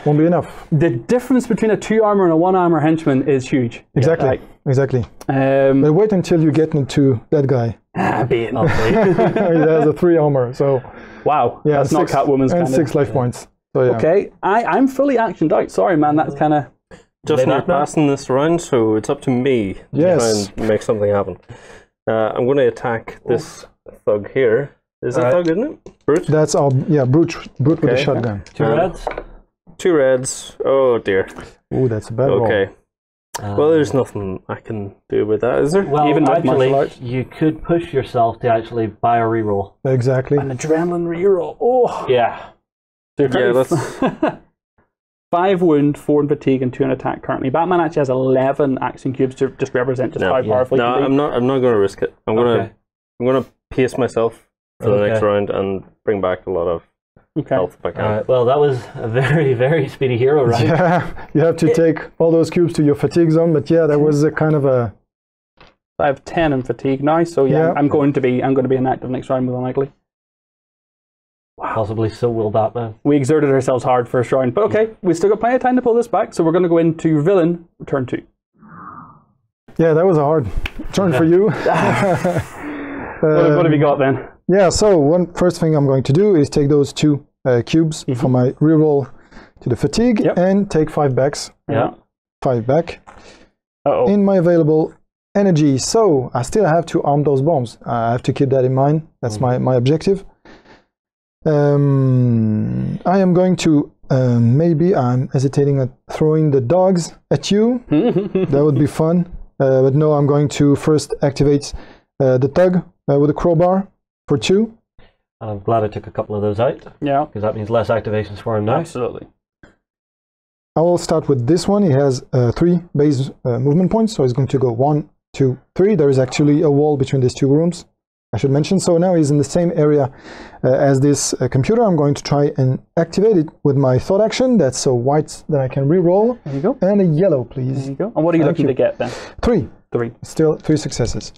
S3: Won't be enough.
S2: The difference between a 2 armor and a 1 armor henchman is huge.
S3: Exactly.
S2: Like,
S3: exactly. But wait until you get into that guy.
S2: Bane.
S3: He has a 3 armor, so.
S2: Wow. Yeah, that's not Catwoman's
S3: and
S2: kind
S3: 6 life points. So, yeah.
S2: Okay, I'm fully actioned out. Sorry, man, that's kind of.
S5: Justin, you're passing this round, so it's up to me to try and make something happen. I'm going to attack this thug here. Is it thug, isn't it? Brute?
S3: That's our, brute with the shotgun.
S4: 2 reds?
S5: 2 reds. Oh dear.
S3: Oh, that's a bad roll.
S5: Okay. Well, there's nothing I can do about that, is there?
S4: Well,
S2: even
S4: actually, you could push yourself to actually buy a reroll.
S3: Exactly.
S2: An adrenaline reroll. Oh.
S4: Yeah.
S2: So that's 5 wound, 4 in fatigue, and 2 in attack currently. Batman actually has 11 action cubes to just represent just how powerful he can be.
S5: I'm not going to risk it. I'm going to pace myself for the next round and bring back a lot of health if I can.
S4: Well, that was a very, very speedy hero, right?
S3: Yeah, you have to take all those cubes to your fatigue zone, but yeah, that was a kind of a.
S2: I have 10 in fatigue now, so I'm going to be inactive next round, more than likely.
S4: Wow. Possibly so will Batman.
S2: We exerted ourselves hard first round, but okay, we still got plenty of time to pull this back, so we're going to go into villain turn 2.
S3: Yeah, that was a hard turn for you.
S2: What have you got then?
S3: Yeah, so first thing I'm going to do is take those 2 cubes for my reroll to the fatigue and take 5 backs.
S2: Yeah.
S3: 5 back in my available energy. So I still have to arm those bombs. I have to keep that in mind. That's my objective. I am going to, maybe I'm hesitating at throwing the dogs at you. That would be fun. But no, I'm going to first activate the thug with a crowbar for 2.
S4: I'm glad I took a couple of those out.
S2: Yeah.
S4: Because that means less activations for him now.
S2: Absolutely.
S3: I will start with this one. He has 3 base movement points, so he's going to go 1, 2, 3. There is actually a wall between these 2 rooms, I should mention. So now he's in the same area as this computer. I'm going to try and activate it with my thought action. That's a white that I can re-roll.
S2: There you go.
S3: And a yellow, please.
S2: There you go. And what are you looking to get then?
S3: 3.
S2: 3.
S3: Still 3 successes.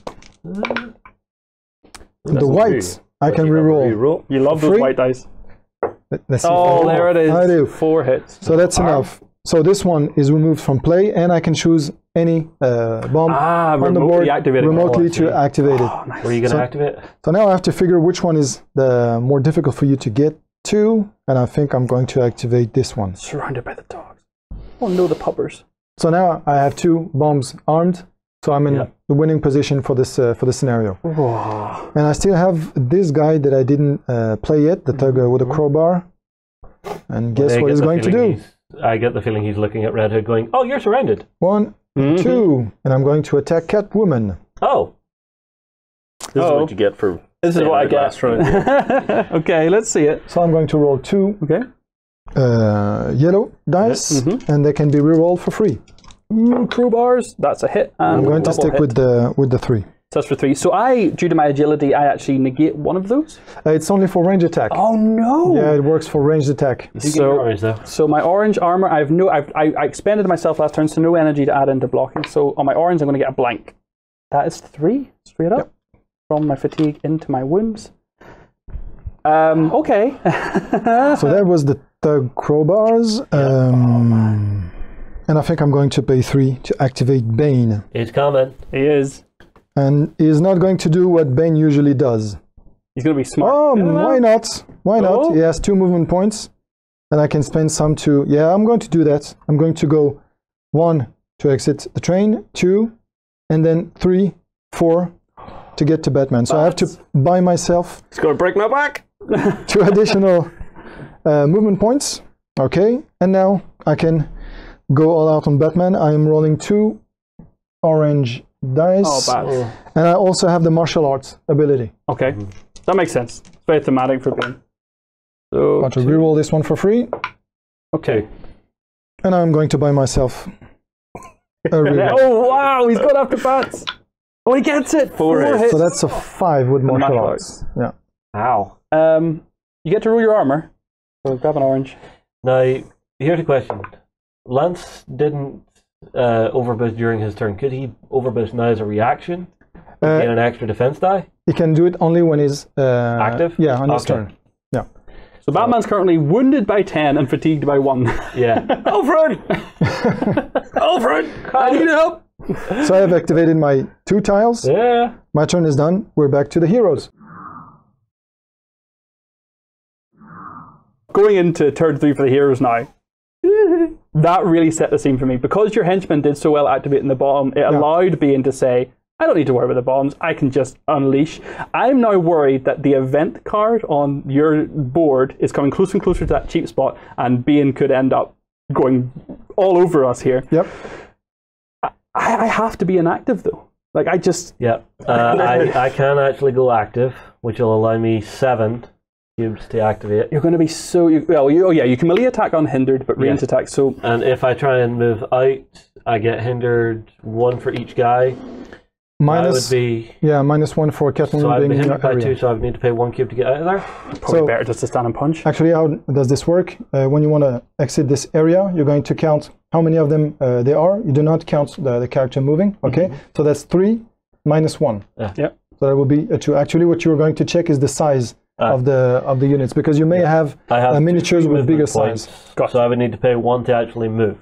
S3: The white I can re-roll.
S2: You love those white dice.
S3: Let's see
S2: there it is.
S3: I do.
S2: 4 hits.
S3: So that's enough. So this one is removed from play, and I can choose any bomb on the board remotely to activate it.
S2: Nice.
S4: Where are you going to activate it?
S3: So now I have to figure which one is the more difficult for you to get to, and I think I'm going to activate this one.
S2: Surrounded by the dogs. Oh no, the puppers.
S3: So now I have 2 bombs armed, so I'm in the winning position for this scenario.
S2: Whoa.
S3: And I still have this guy that I didn't play yet, the thug with a crowbar. And guess what he's going to do?
S4: I get the feeling he's looking at Red Hood going, oh, you're surrounded.
S3: 1, 2, and I'm going to attack Catwoman.
S4: Oh.
S5: This is what you get for...
S2: This is what I get. Okay, let's see it.
S3: So I'm going to roll 2 yellow dice, and they can be re-rolled for free.
S2: Crowbars, that's a hit.
S3: I'm going to stick with the 3.
S2: So that's for 3. So due to my agility, I actually negate one of those.
S3: It's only for range attack.
S2: Oh no!
S3: Yeah, it works for ranged attack.
S2: So my orange armor, I expended myself last turn, so no energy to add into blocking. So on my orange, I'm going to get a blank. That is 3 straight up from my fatigue into my wounds. Okay.
S3: So that was the thug crowbars. And I think I'm going to pay 3 to activate Bane.
S4: He's coming.
S2: He is.
S3: And he's not going to do what Bane usually does.
S2: He's going to be smart.
S3: Oh, why not? Why not? He has 2 movement points. And I can spend some to... Yeah, I'm going to do that. I'm going to go 1 to exit the train, 2, and then 3, 4 to get to Batman. So I have to buy myself...
S5: It's going to break my back!
S3: 2 additional movement points. Okay, and now I can go all out on Batman. I am rolling 2 orange dice, and I also have the martial arts ability.
S2: Okay, that makes sense. It's very thematic for Bane. So
S3: I'm going to reroll this one for free.
S2: Okay,
S3: and I'm going to buy myself a reroll.
S2: Oh wow, he's got after bats. Oh, he gets it. 4 hits.
S3: So that's a 5 with martial arts. Yeah.
S2: Wow. You get to roll your armor. So grab an orange.
S4: Now, here's a question. Lance didn't overboost during his turn. Could he overboost now as a reaction? Get an extra defense die?
S3: He can do it only when he's
S4: active?
S3: Yeah, on his turn. Yeah.
S2: So Batman's currently wounded by 10 and fatigued by 1.
S4: Yeah. Alfred! Alfred! I need help!
S3: So I have activated my 2 tiles.
S4: Yeah.
S3: My turn is done. We're back to the heroes.
S2: Going into turn 3 for the heroes now. That really set the scene for me. Because your henchman did so well activating the bomb, it allowed Bean to say, I don't need to worry about the bombs, I can just unleash. I'm now worried that the event card on your board is coming closer and closer to that cheap spot, and Bean could end up going all over us here.
S3: Yep.
S2: I have to be inactive though. Like I just...
S4: Yeah. I can actually go active, which will allow me 7 cubes to activate.
S2: You're going to be so... Well, you can melee attack unhindered, but range attack, so...
S4: And if I try and move out, I get hindered 1 for each guy.
S3: Minus,
S4: would be,
S3: -1 for Catwoman
S4: so
S3: being
S4: in
S3: in
S4: your
S3: your area.
S4: 2, so I would need to pay 1 cube to get out of there.
S2: Probably better just to stand and punch.
S3: Actually, how does this work? When you want to exit this area, you're going to count how many of them there are. You do not count the character moving, okay? So that's 3 minus 1.
S2: Yeah.
S3: So that will be 2. Actually, what you're going to check is the size of the units, because you may have miniatures with bigger size.
S4: So I would need to pay 1 to actually move.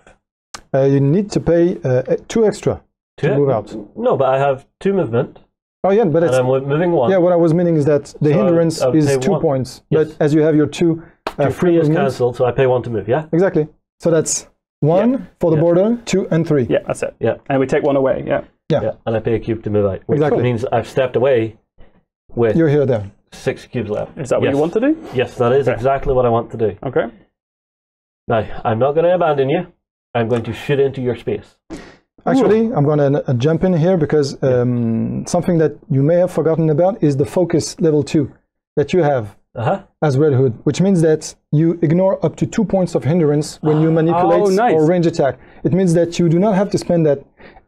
S3: You need to pay 2 extra to move out.
S4: No, but I have 2 movement.
S3: Oh yeah, but
S4: and I'm moving 1.
S3: Yeah, what I was meaning is that the hindrance is 2 points.
S4: Yes.
S3: But as you have your 2
S4: free is cancelled, so I pay 1 to move. Yeah.
S3: Exactly. So that's 1 for the border, 2 and 3.
S2: Yeah, that's it.
S4: Yeah.
S2: And we take 1 away.
S3: Yeah.
S4: And I pay a cube to move out, which
S3: Exactly.
S4: means I've stepped away with
S3: You're here there.
S4: 6 cubes left.
S2: Is that what you want to do?
S4: Yes, that is exactly what I want to do.
S2: Okay.
S4: Now, I'm not going to abandon you. I'm going to shoot into your space.
S3: Actually, I'm going to jump in here because something that you may have forgotten about is the focus level 2 that you have as Red Hood, which means that you ignore up to 2 points of hindrance when you manipulate or range attack. It means that you do not have to spend that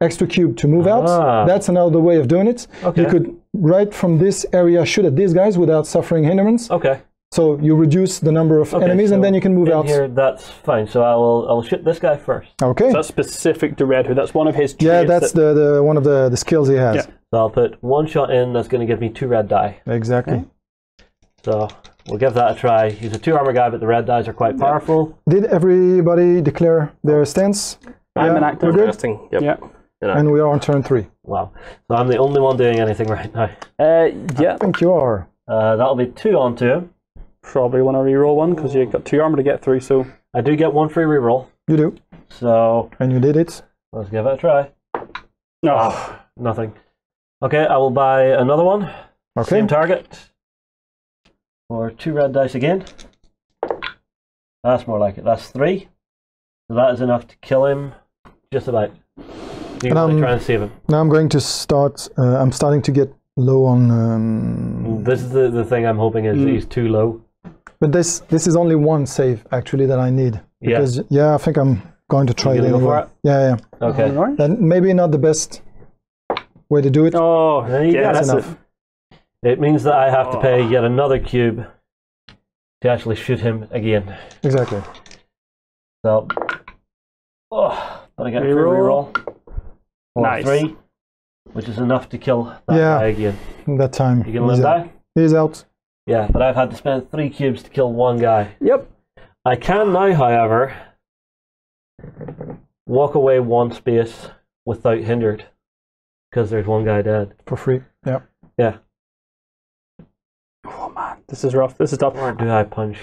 S3: extra cube to move out. That's another way of doing it.
S4: Okay.
S3: You could, right from this area, shoot at these guys without suffering hindrance.
S4: Okay.
S3: So you reduce the number of enemies, and then you can move out.
S4: Here, that's fine. So I'll shoot this guy first.
S3: Okay.
S2: So that's specific to Red Hood. That's one of his traits.
S3: Yeah, that's the one of the skills he has.
S2: Yeah.
S4: So I'll put 1 shot in. That's going to give me 2 red die.
S3: Exactly.
S2: Okay.
S4: So we'll give that a try. He's a 2 armor guy, but the red dies are quite powerful.
S3: Did everybody declare their stance?
S2: I'm inactive.
S3: We're good?
S5: Yep.
S2: Yeah.
S3: And we are on turn 3.
S4: Wow. So I'm the only one doing anything right now.
S2: Yeah.
S3: I think you are.
S4: That'll be 2 on 2.
S2: Probably want to reroll 1 because you've got 2 armor to get through. So
S4: I do get 1 free reroll.
S3: You do.
S4: So
S3: And you did it.
S4: let's give it a try.
S2: no.
S4: Nothing. Okay, I will buy another one.
S3: Okay.
S4: Same target. For 2 red dice again. That's more like it. That's 3. So that is enough to kill him. Just about. You can try and save him.
S3: Now I'm going to start. I'm starting to get low on.
S4: This is the thing I'm hoping is that he's too low.
S3: But this is only 1 save actually that I need. Because I think I'm going to try it anyway.
S4: Go for it?
S3: Yeah.
S4: Okay.
S3: Then maybe not the best way to do it.
S2: Oh,
S4: yeah,
S3: that's enough.
S4: It means that I have to pay yet another cube to actually shoot him again.
S3: Exactly.
S4: So, but I get a free reroll.
S2: Nice.
S4: 3, which is enough to kill that guy again.
S3: That time.
S4: You can live die?
S3: He's out.
S4: Yeah, but I've had to spend 3 cubes to kill 1 guy.
S2: Yep.
S4: I can now, however, walk away 1 space without hindered, because there's 1 guy dead.
S3: For free. Yeah.
S4: Yeah.
S2: Oh man, this is rough. This is tough.
S4: Or do I punch?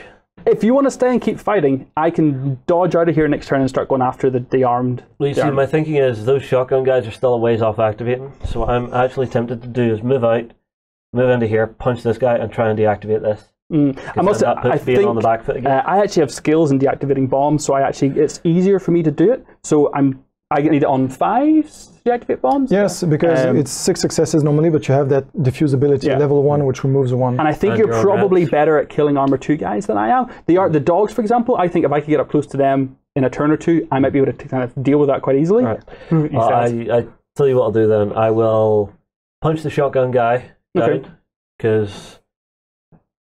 S2: If you want to stay and keep fighting, I can dodge out of here next turn and start going after the armed.
S4: Well, you see, my thinking is those shotgun guys are still a ways off activating, so what I'm actually tempted to do is move out, move into here, punch this guy, and try and deactivate this. I think
S2: on the back foot again. I actually have skills in deactivating bombs, so it's easier for me to do it. So I need it on 5 to deactivate bombs.
S3: Yes, because it's 6 successes normally, but you have that diffuse ability level 1, which removes 1.
S2: And I think you're probably better at killing armor 2 guys than I am. The dogs, for example, I think if I could get up close to them in a turn or 2, I might be able to kind of deal with that quite easily.
S4: Right. I tell you what I'll do then. I will punch the shotgun guy down, because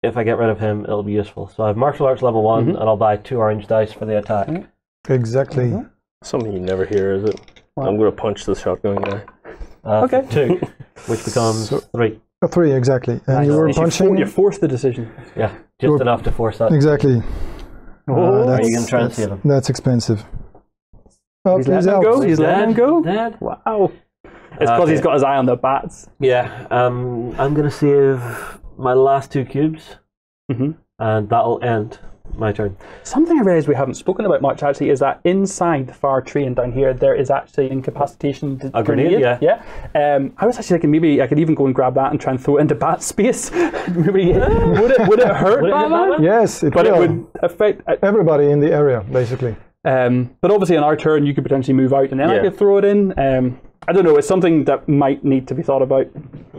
S4: if I get rid of him, it'll be useful. So I have martial arts level 1, and I'll buy 2 orange dice for the attack.
S3: Exactly.
S5: Something you never hear, is it? Wow. I'm going to punch the shotgun guy.
S2: Okay.
S4: 2, which becomes 3.
S3: A 3, exactly. And
S2: Nice.
S3: you were punching.
S2: You forced the decision.
S4: Yeah, just enough to force that.
S3: Exactly.
S4: Are you going to try and save him?
S3: That's expensive. Oh,
S2: He's letting him go. He's letting him go.
S4: Dead.
S2: Wow. It's because he's got his eye on the bats.
S4: Yeah. I'm going to save my last 2 cubes, and that'll end my turn.
S2: Something I realised we haven't spoken about much actually is that inside the far tree and down here there is actually incapacitation
S4: a grenade.
S2: Yeah. I was actually thinking maybe I could even go and grab that and try and throw it into bat space. Maybe would it hurt Batman?
S3: Yes, it
S2: would affect
S3: everybody in the area basically.
S2: But obviously on our turn you could potentially move out and then I could throw it in. I don't know. It's something that might need to be thought about.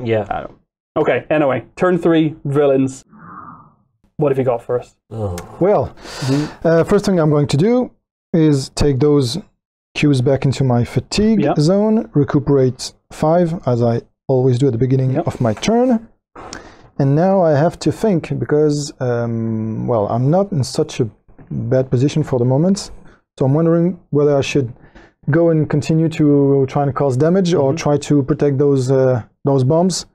S4: Yeah.
S2: I don't know. Okay. Anyway, turn 3 villains. What have you got for us?
S4: Oh.
S3: Well, first thing I'm going to do is take those cubes back into my fatigue zone, recuperate 5, as I always do at the beginning of my turn. And now I have to think, because, well, I'm not in such a bad position for the moment. So I'm wondering whether I should go and continue to try and cause damage or try to protect those bombs.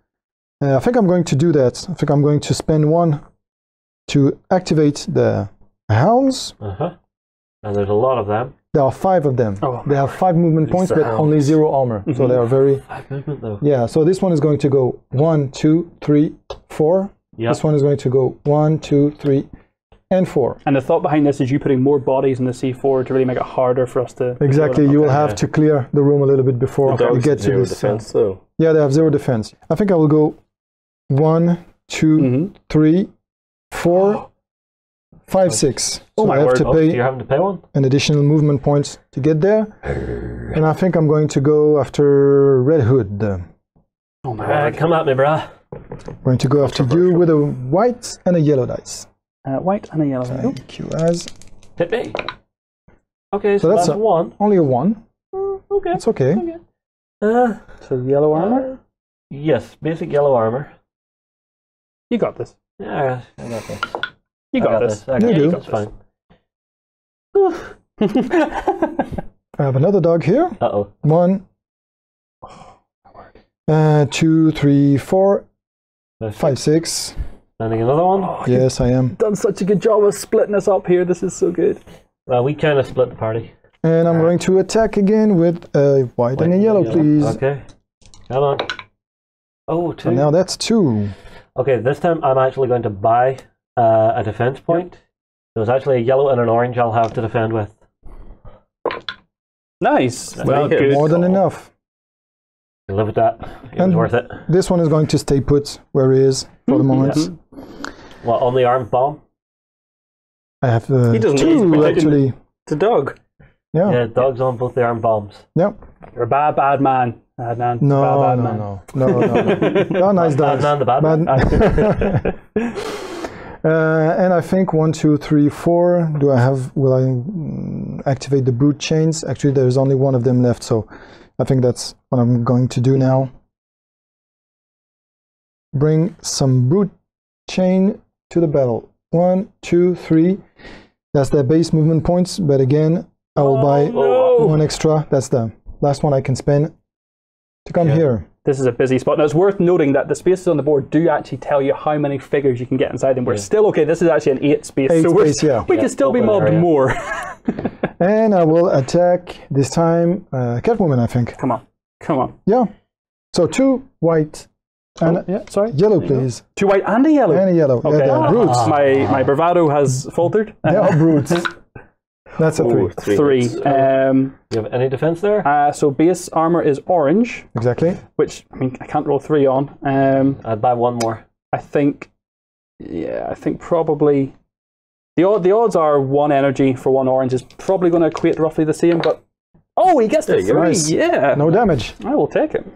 S3: I think I'm going to do that. I think I'm going to spend 1 to activate the Hounds.
S4: And there's a lot of them.
S3: There are 5 of them.
S2: Oh.
S3: They have 5 movement points, but only 0 armor. So they are very...
S4: 5 movement, though.
S3: Yeah, so this one is going to go 1, 2, 3, 4.
S4: Yep.
S3: This one is going to go 1, 2, 3, and 4.
S2: And the thought behind this is you putting more bodies in the C4 to really make it harder for us to...
S3: Exactly, you will have to clear the room a little bit before we get to this.
S5: Defense, though.
S3: Yeah, they have 0 defense. I think I will go 1, 2, 3, 4, 5, 6. So I have to pay
S4: you're having to pay 1?
S3: an additional movement points to get there. And I think I'm going to go after Red Hood.
S2: Oh my god.
S4: Come at me, brah.
S3: I'm going to go after you with a white and a yellow dice.
S2: White and a yellow.
S3: Thank you, as.
S4: Hit me. Okay, so
S3: that's
S4: that's 1.
S3: Only a 1.
S4: Okay.
S3: It's okay.
S2: So yellow armor?
S4: Yes, basic yellow armor.
S2: You got this.
S4: Yeah, I got this.
S2: You got this.
S4: I got
S3: You do.
S4: That's fine.
S3: I have another dog here.
S4: Uh-oh.
S3: 1, 2, 3, 4, 5, 6.
S4: Finding another one?
S3: Yes, I am.
S2: Done such a good job of splitting us up here. This is so good.
S4: Well, we kind of split the party.
S3: And I'm going to attack again with a white and a yellow, please.
S4: Okay. Come on. Oh, 2.
S3: And now that's 2.
S4: Okay, this time I'm actually going to buy a defense point. There's actually a yellow and an orange I'll have to defend with.
S2: Nice.
S5: Well, good.
S3: More than enough.
S4: You live with that. It was worth it.
S3: This one is going to stay put where he is for the moment.
S4: Yeah. Well, on the armed bomb?
S3: I have
S5: he doesn't
S3: 2 actually.
S5: It's a dog.
S3: Yeah.
S4: Yeah, dogs on both the armed bombs.
S3: Yep.
S2: You're a bad man, Adnane.
S3: No,
S2: bad
S3: no,
S2: man.
S3: no. Oh, nice dogs.
S4: Adnane the bad man.
S3: And I think 1, 2, 3, 4. Do I have? Will I activate the brute chains? Actually, there's only 1 of them left, so I think that's what I'm going to do now. Bring some brute chain to the battle. 1, 2, 3. That's their base movement points, but again, I will buy 1 extra. That's the last one I can spend to come here.
S2: This is a busy spot. Now, it's worth noting that the spaces on the board do actually tell you how many figures you can get inside them. We're still okay. This is actually an 8 space.
S3: 8
S2: so
S3: space, yeah.
S2: We can still be mobbed more.
S3: And I will attack this time Catwoman, I think.
S2: Come on. Come on.
S3: Yeah. So 2 white and yellow, please.
S2: 2 white and a yellow.
S3: And a yellow.
S2: Okay.
S3: Yeah, they are brutes.
S2: My bravado has faltered.
S3: They are brutes. That's a 3.
S2: 3.
S4: You have any defense there?
S2: So base armor is orange.
S3: Exactly.
S2: Which, I mean, I can't roll 3 on.
S4: I'd buy 1 more.
S2: I think probably the odds are 1 energy for 1 orange is probably going to equate roughly the same. But he gets the 3.
S3: Nice.
S2: Yeah.
S3: No damage.
S2: I will take it.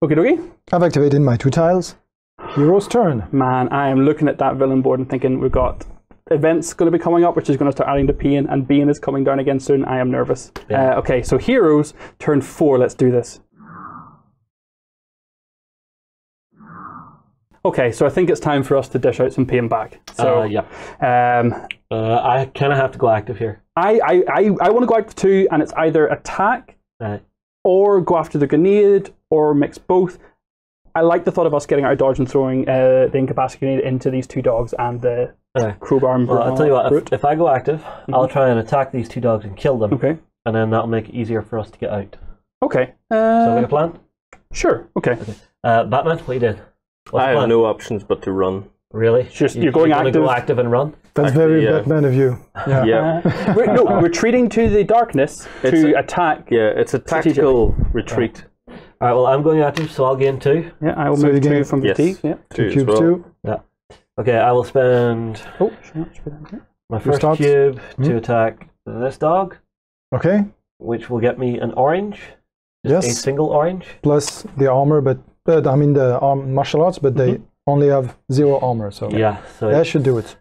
S2: Okie dokie.
S3: I've activated my 2 tiles. Hero's turn.
S2: Man, I am looking at that villain board and thinking we've got events going to be coming up, which is going to start adding to pain, and Bane is coming down again soon. I am nervous.
S4: Yeah.
S2: Okay, so heroes, turn 4. Let's do this. Okay, so I think it's time for us to dish out some pain back. So,
S4: yeah. I kind of have to go active here.
S2: I want to go active too, and it's either attack or go after the grenade or mix both. I like the thought of us getting out of dodge and throwing the incapacity grenade into these two dogs and the crowbar.
S4: Well, I'll tell you what, if I go active, I'll try and attack these two dogs and kill them.
S2: Okay.
S4: And then that'll make it easier for us to get out.
S2: Okay.
S4: So make a plan?
S2: Sure. Okay.
S4: Batman, what you did?
S5: I have no options but to run.
S4: Really?
S2: You're going active?
S4: Go active and run?
S3: That's very Batman of you.
S5: Yeah.
S2: We're retreating to the darkness to attack.
S5: Yeah, it's a tactical retreat.
S4: All right, well, I'm going active, so I'll gain 2.
S2: Yeah, I will move 2 from fatigue. Yeah.
S3: 2 cubes, 2.
S4: Yeah. Okay, I will spend my first cube to attack this dog.
S3: Okay.
S4: Which will get me an orange. Just a single orange.
S3: Plus the armor, but I mean the martial arts, but they only have 0 armor, so so that should do it.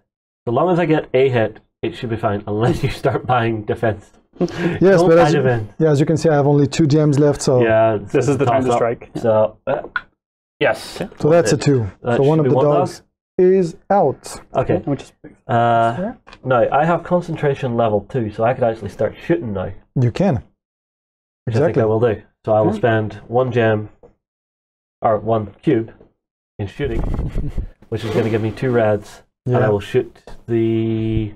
S4: So long as I get a hit, it should be fine, unless you start buying defense.
S3: Yes, but as you can see, I have only 2 gems left, so
S2: this is the time to strike.
S4: So yes.
S3: So that's a 2. So one of the dogs is out.
S4: Okay. No, I have concentration level 2, so I could actually start shooting now.
S3: You can.
S4: Which I think I will do. So I will spend 1 gem or 1 cube in shooting, which is going to give me 2 reds, and I will shoot the.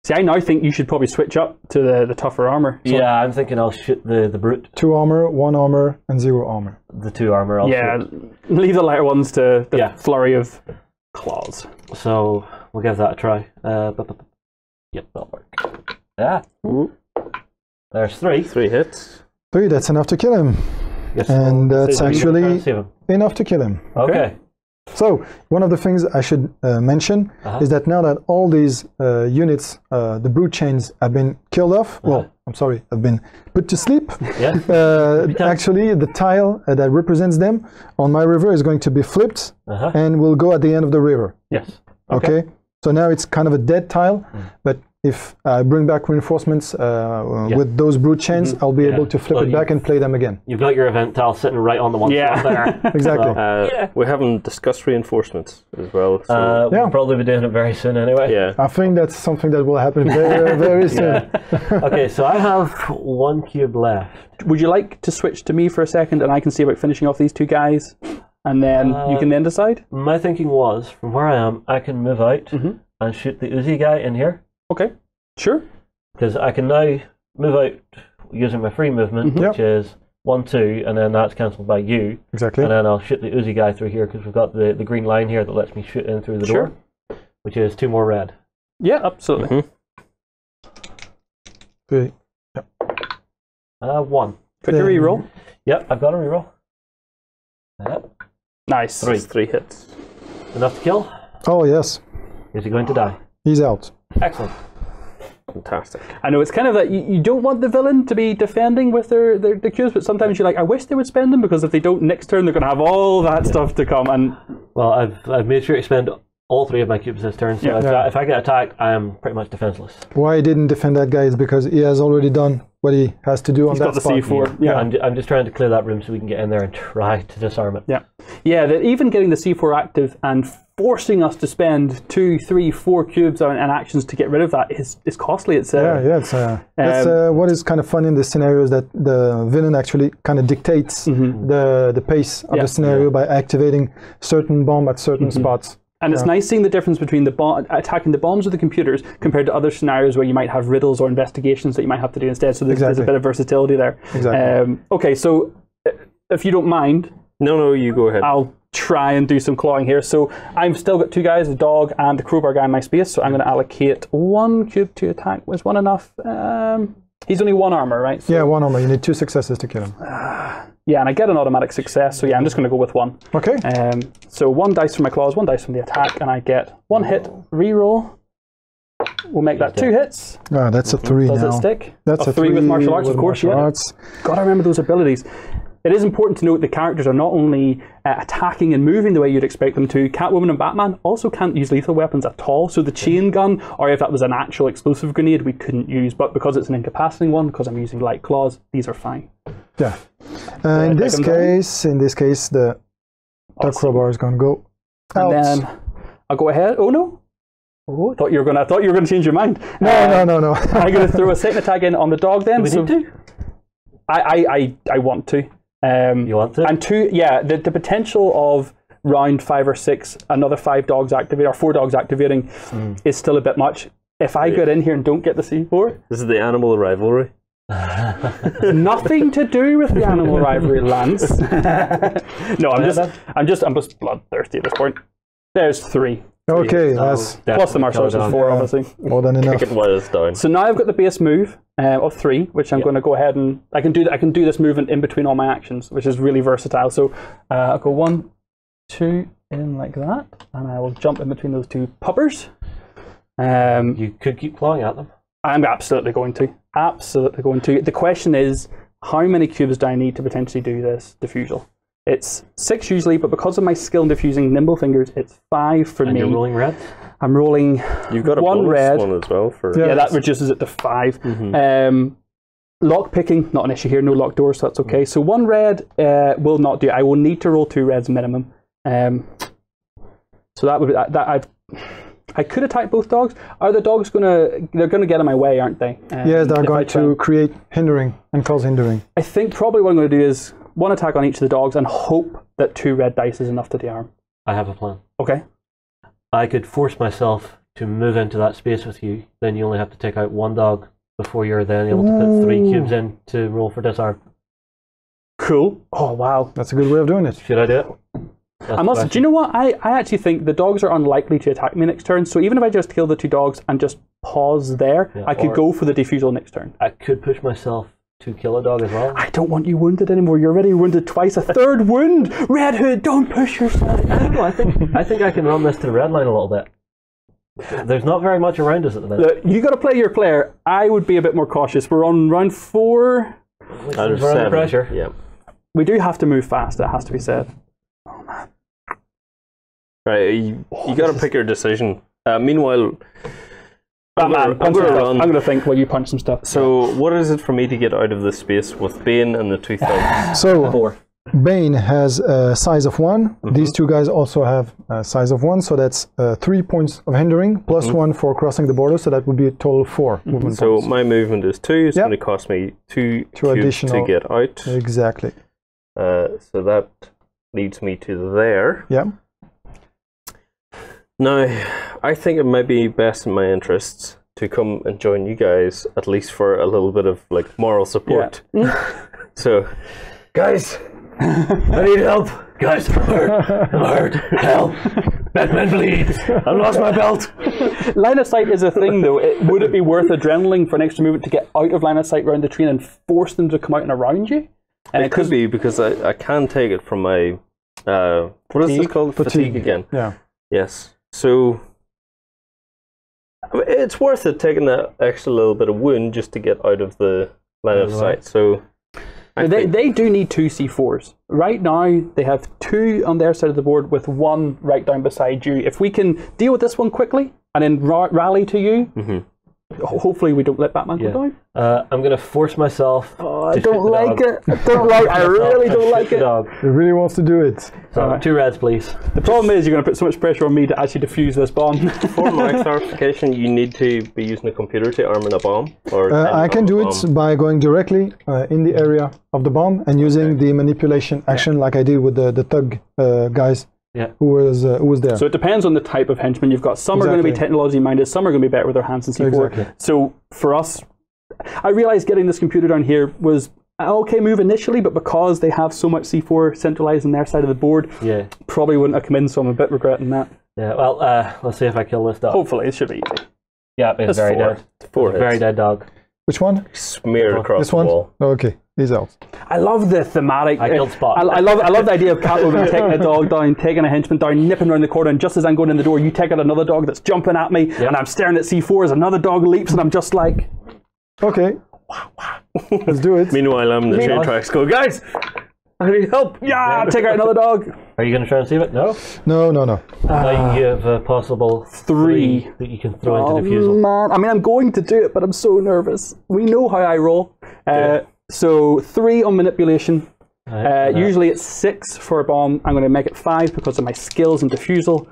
S2: See, I now think you should probably switch up to the tougher armor.
S4: So I'm thinking I'll shoot the brute.
S3: 2 armor, 1 armor, and 0 armor.
S4: The 2 armor. I'll shoot.
S2: Leave the lighter ones to the flurry of claws.
S4: So we'll give that a try. Yep, that'll work. Yeah. There's 3.
S5: 3 hits.
S3: 3. That's enough to kill him. Yes. And that's actually enough to kill him.
S4: Okay.
S3: So, one of the things I should mention is that now that all these units, the brute chains, have been killed off, well, I'm sorry, have been put to sleep, actually the tile that represents them on my river is going to be flipped and will go at the end of the river.
S4: Yes.
S3: Okay? So now it's kind of a dead tile, but if I bring back reinforcements with those brute chains, I'll be able to flip it back and play them again.
S4: You've got your event tile sitting right on the one spot there.
S3: Exactly.
S5: We haven't discussed reinforcements as well. So
S4: we'll probably be doing it very soon anyway.
S5: Yeah.
S3: I think that's something that will happen very, very soon.
S4: Okay, so I have 1 cube left.
S2: Would you like to switch to me for a second, and I can see about finishing off these 2 guys, and then you can then decide?
S4: My thinking was, from where I am, I can move out and shoot the Uzi guy in here.
S2: Okay, sure.
S4: Because I can now move out using my free movement, which is 1, 2, and then that's cancelled by you.
S3: Exactly.
S4: And then I'll shoot the Uzi guy through here because we've got the green line here that lets me shoot in through the door, which is 2 more red.
S2: Yeah, absolutely.
S3: 3.
S4: 1.
S2: Got your reroll?
S4: Yep, I've got a reroll. Yep.
S2: Nice.
S5: 3 hits.
S4: Enough to kill?
S3: Oh, yes.
S4: Is he going to die?
S3: He's out.
S4: Excellent.
S5: Fantastic.
S2: I know it's kind of that you don't want the villain to be defending with their cubes, but sometimes you're like, I wish they would spend them, because if they don't next turn, they're going to have all that stuff to come. And
S4: well, I've made sure to spend all 3 of my cubes this turn, so if I get attacked, I am pretty much defenseless.
S3: Why I didn't defend that guy is because he has already done what he has to do on that spot.
S2: He's got the C4. Yeah.
S4: I'm just trying to clear that room so we can get in there and try to disarm it.
S2: Yeah, that even getting the C4 active and forcing us to spend 2, 3, 4 cubes and actions to get rid of that is costly. It's
S3: that's what is kind of fun in this scenario is that the villain actually kind of dictates the pace of the scenario by activating certain bomb at certain spots.
S2: And it's nice seeing the difference between attacking the bombs with the computers compared to other scenarios where you might have riddles or investigations that you might have to do instead. So there's a bit of versatility there.
S3: Exactly.
S2: Okay, so if you don't mind,
S5: no, you go ahead.
S2: I'll try and do some clawing here. So I've still got 2 guys, the dog and the crowbar guy in my space. So I'm going to allocate 1 cube to attack. Was 1 enough? He's only 1 armor, right? So,
S3: yeah, 1 armor. You need 2 successes to kill him.
S2: Yeah, and I get an automatic success. So yeah, I'm just going to go with 1.
S3: Okay.
S2: So 1 dice from my claws, 1 dice from the attack, and I get 1 hit reroll. We'll make that 2 hits.
S3: Oh, that's a 3
S2: Does
S3: now.
S2: it stick?
S3: That's a
S2: 3 with martial arts, of course.
S3: Arts.
S2: Gotta remember those abilities. It is important to note the characters are not only attacking and moving the way you'd expect them to. Catwoman and Batman also can't use lethal weapons at all. So the chain gun, or if that was an actual explosive grenade, we couldn't use. But because it's an incapacitating one, because I'm using light claws, these are fine.
S3: Yeah. In this case, the crowbar is going to go out.
S2: And then I'll go ahead. Oh no! Oh, I thought you were going to change your mind.
S3: No.
S2: I'm going to throw a second attack in on the dog then.
S4: Do we need to?
S2: I want to.
S4: You want to?
S2: And 2, yeah, the potential of round 5 or 6, another 5 dogs activate, or 4 dogs activating is still a bit much. If I get in here and don't get the C4...
S5: This is the animal rivalry.
S2: Nothing to do with the animal rivalry, Lance. No, I'm just bloodthirsty at this point. There's 3.
S3: Okay, that's
S2: plus the martial arts is 4, obviously.
S3: More than enough.
S5: Kick it while it's down.
S2: So now I've got the base move of 3, which I'm going to go ahead and I can do this movement in between all my actions, which is really versatile. So I'll go 1, 2 in like that, and I will jump in between those 2 puppers.
S4: You could keep clawing at them.
S2: I'm absolutely going to. Absolutely going to. The question is, how many cubes do I need to potentially do this diffusal? It's 6 usually, but because of my skill in diffusing nimble fingers, it's 5 for me.
S4: You're rolling red?
S2: I'm rolling
S5: You've got a
S2: 1 red.
S5: One as well.
S2: Yeah, that reduces it to 5. Lock picking, not an issue here. No locked doors, so that's okay. So 1 red will not do. I will need to roll 2 reds minimum. So that would be I could attack both dogs. Are the dogs they're gonna get in my way, aren't they?
S3: Yes, they're going to create hindering and cause hindering.
S2: I think probably what I'm going to do is 1 attack on each of the dogs and hope that 2 red dice is enough to dearm.
S4: I have a plan.
S2: Okay.
S4: I could force myself to move into that space with you. Then you only have to take out 1 dog before you're then able to put 3 cubes in to roll for disarm.
S2: Cool. Oh, wow.
S3: That's a good way of doing it.
S4: Should I do it?
S2: Do you know what? I actually think the dogs are unlikely to attack me next turn, so even if I just kill the 2 dogs and just pause there, I could go for the defusal next turn.
S4: I could push myself to kill a dog as well.
S2: I don't want you wounded anymore. You're already wounded twice. A 3rd wound! Red Hood, don't push yourself.
S4: I don't know. I think I can run this to the red line a little bit. There's not very much around us at the minute.
S2: You got to play your player. I would be a bit more cautious. We're on round 4.
S5: Under 7.
S4: Pressure.
S5: Yeah.
S2: We do have to move fast, it has to be said. Oh, man.
S5: Right, you got to pick your decision. Meanwhile, I'm
S2: going to think while you punch some stuff.
S5: So, what is it for me to get out of this space with Bane and the 2 thugs?
S3: So,
S2: 4.
S3: Bane has a size of 1. These 2 guys also have a size of 1, so that's 3 points of hindering, plus 1 for crossing the border, so that would be a total of 4 movement
S5: So,
S3: points.
S5: my movement is 2, it's going to cost me 2 cubes to get out.
S3: Exactly.
S5: So, that leads me to there.
S3: Yeah.
S5: Now, I think it might be best in my interests to come and join you guys, at least for a little bit of like moral support. Yeah. So, guys, I need help. Guys, I'm hurt. Help. Batman bleeds. I've lost my belt.
S2: Line of sight is a thing, though. Would it be worth adrenaline for an extra movement to get out of line of sight around the tree and force them to come out and around you?
S5: It could be, because I can take it from my what is this called? Fatigue again.
S3: Yeah.
S5: Yes. So it's worth it taking that extra little bit of wound just to get out of the line of sight. So
S2: they do need 2 C4s. Right now, they have 2 on their side of the board with 1 right down beside you. If we can deal with this one quickly and then rally to you, hopefully we don't let Batman go down.
S4: I'm going to force myself.
S2: I don't like it. I really don't like it.
S3: He really wants to do it.
S4: So 2 reds, please.
S2: The problem is you're going to put so much pressure on me to actually defuse this bomb.
S5: For my clarification, you need to be using a computer to arm in a bomb? Or
S3: I can do it by going directly in the area of the bomb and using the manipulation action like I did with the thug guys.
S4: Yeah.
S3: Who was there?
S2: So it depends on the type of henchman you've got. Some are going to be technology minded, some are going to be better with their hands and C4.
S3: Exactly.
S2: So for us, I realized getting this computer down here was an okay move initially, but because they have so much C4 centralized on their side of the board, probably wouldn't have come in, so I'm a bit regretting that.
S4: Yeah, well, let's see if I kill this dog.
S2: Hopefully, it should be easy.
S4: Yeah, it's very dead. It's a very dead dog.
S3: Which one?
S5: Smeared across
S3: this
S5: the
S3: one?
S5: wall.
S3: Okay, he's out.
S2: I love the thematic.
S4: I killed Spot.
S2: I love the idea of Catwoman taking a dog down, taking a henchman down, nipping around the corner, and just as I'm going in the door, you take out another dog that's jumping at me, and I'm staring at C4 as another dog leaps, and I'm just like...
S3: Okay. Let's do it.
S5: Meanwhile, I'm in the train tracks going, guys, I need help.
S2: Yeah, take out another dog.
S4: Are you going to try and save it? No?
S3: No.
S4: Now you have a possible 3 that you can throw into defusal.
S2: Man. I mean, I'm going to do it, but I'm so nervous. We know how I roll. So 3 on manipulation. Usually it's 6 for a bomb. I'm going to make it 5 because of my skills in defusal.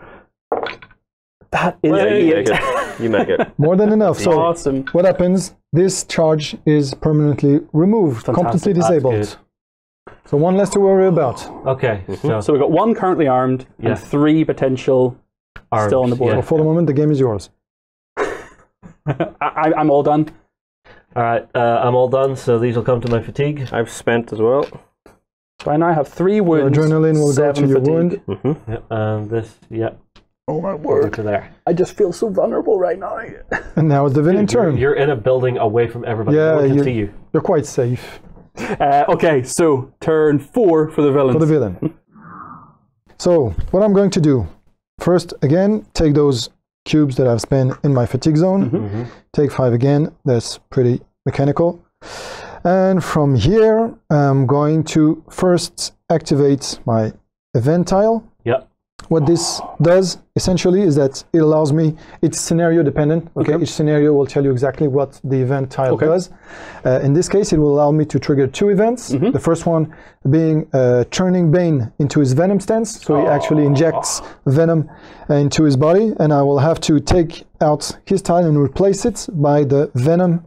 S2: That is
S5: you make it.
S3: More than enough. So
S2: awesome.
S3: What happens? This charge is permanently removed, completely disabled. So one less to worry about.
S4: Okay.
S2: So we've got one currently armed and 3 potential armed, still on the board.
S3: Yeah. Well, for the moment, the game is yours.
S2: I'm all done.
S4: All right, I'm all done, so these will come to my fatigue.
S5: I've spent as well.
S2: So I now have 3 wounds.
S3: Your adrenaline will go to your wound.
S4: Yep, and this,
S3: Oh my word.
S4: To there.
S2: I just feel so vulnerable right now.
S3: And now it's the villain turn.
S4: You're in a building away from everybody.
S3: Yeah,
S4: No one can see you.
S3: You're quite safe.
S2: Okay, so turn 4 for the villain.
S3: For the villain. So what I'm going to do, first again, take those cubes that I've spent in my fatigue zone. Take 5 again. That's pretty mechanical. And from here, I'm going to first activate my event tile.
S4: Yep.
S3: What this does essentially is that it allows me, it's scenario dependent. Okay. Each scenario will tell you exactly what the event tile does. In this case, it will allow me to trigger 2 events. The first one being turning Bane into his Venom stance. So he actually injects Venom into his body, and I will have to take out his tile and replace it by the Venom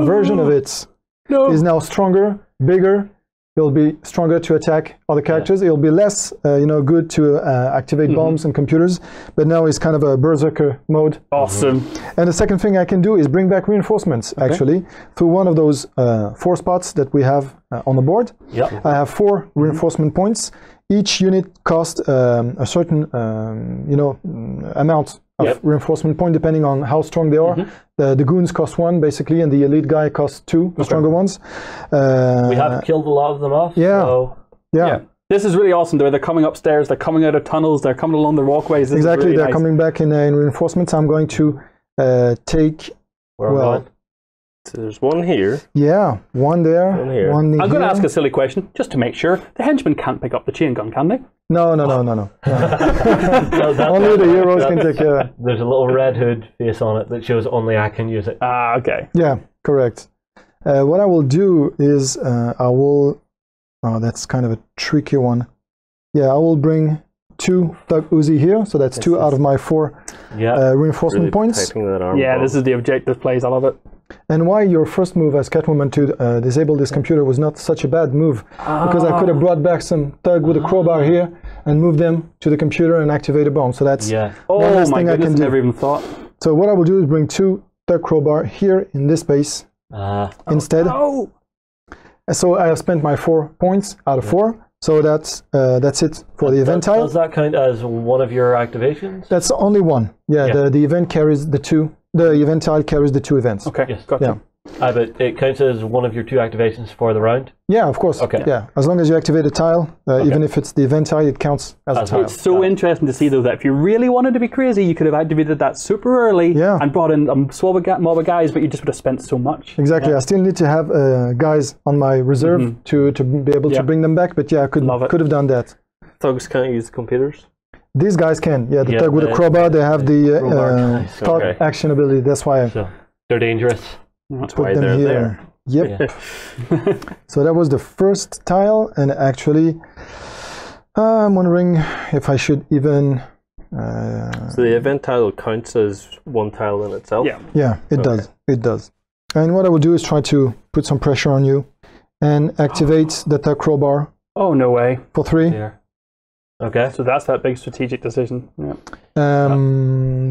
S3: version of it. He's now stronger, bigger. He'll be stronger to attack other characters. It'll be less, good to activate bombs and computers. But now it's kind of a berserker mode.
S2: Awesome.
S3: And the second thing I can do is bring back reinforcements, actually, through one of those 4 spots that we have on the board.
S4: Yep.
S3: I have 4 reinforcement points. Each unit costs a certain, amount of reinforcement point, depending on how strong they are. The goons cost 1, basically, and the elite guy costs 2, the stronger ones.
S4: We have killed a lot of them off.
S3: Yeah.
S4: So.
S3: Yeah.
S2: This is really awesome. They're coming upstairs, they're coming out of tunnels, they're coming along the walkways. This
S3: exactly,
S2: really
S3: they're
S2: nice.
S3: coming back in reinforcements. I'm going to take...
S4: Where am I?
S5: So there's one here.
S3: Yeah, one there.
S5: One here.
S3: One
S2: I'm going to ask a silly question, just to make sure. The henchmen can't pick up the chain gun, can they?
S3: No.
S4: No,
S3: Only the heroes can take care.
S4: There's a little Red Hood face on it that shows only I can use it.
S2: Ah, okay.
S3: Yeah, correct. What I will do is I will... Oh, that's kind of a tricky one. Yeah, I will bring 2 Thug Uzi here, so that's 2 out of my 4 reinforcement
S5: Really
S3: points.
S2: Yeah, this is the objective plays, I love it.
S3: And why your first move as Catwoman to disable this computer was not such a bad move, because I could have brought back some Thug with a crowbar here and moved them to the computer and activate a bomb. So that's one last thing I can do.
S2: Never even thought.
S3: So what I will do is bring 2 Thug crowbar here in this space instead.
S2: Oh.
S3: So I have spent my 4 points out of 4. So that's it for the event tile.
S4: Does that count as one of your activations?
S3: That's only one. Yeah. The event carries the 2. The event tile carries the 2 events.
S2: Okay,
S4: yes.
S2: gotcha.
S3: Yeah.
S4: But it counts as one of your 2 activations for the round?
S3: Yeah, of course.
S4: Okay.
S3: Yeah, as long as you activate a tile, even if it's the event tile, it counts as a tile.
S2: It's so interesting to see, though, that if you really wanted to be crazy, you could have activated that super early and brought in a mob of guys, but you just would have spent so much.
S3: Exactly. I still need to have guys on my reserve to be able to bring them back, but yeah, I could have done that.
S5: Thugs can't use the computers?
S3: These guys can. Yeah, the Thug with a crowbar, they have the thought action ability. That's why
S4: they're dangerous.
S5: That's
S3: put
S5: why
S3: them
S5: they're
S3: here.
S5: there.
S3: Yep. So that was the first tile, and actually, I'm wondering if I should even.
S5: So the event tile counts as one tile in itself?
S3: Yeah, it does. It does. And what I will do is try to put some pressure on you and activate the Thug crowbar.
S2: Oh, no way.
S3: For 3.
S4: Yeah. Okay.
S2: So that's that big strategic decision. Yeah.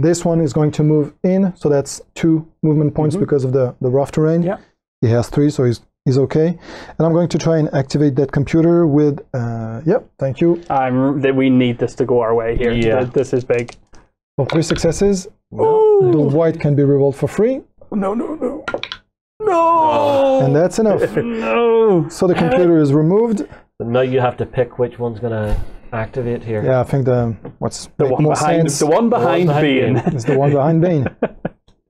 S3: This one is going to move in, so that's 2 movement points because of the rough terrain.
S2: Yeah.
S3: He has 3, so he's okay. And I'm going to try and activate that computer with. Thank you.
S2: We need this to go our way here.
S4: Yeah.
S2: This is big.
S3: For 3 successes,
S2: No.
S3: the white can be rerolled for free.
S2: No.
S3: And that's enough.
S2: No.
S3: So the computer is removed.
S4: But now you have to pick which one's going to activate here.
S3: Yeah, I think the
S2: one behind Bane.
S3: Is the one behind Bane.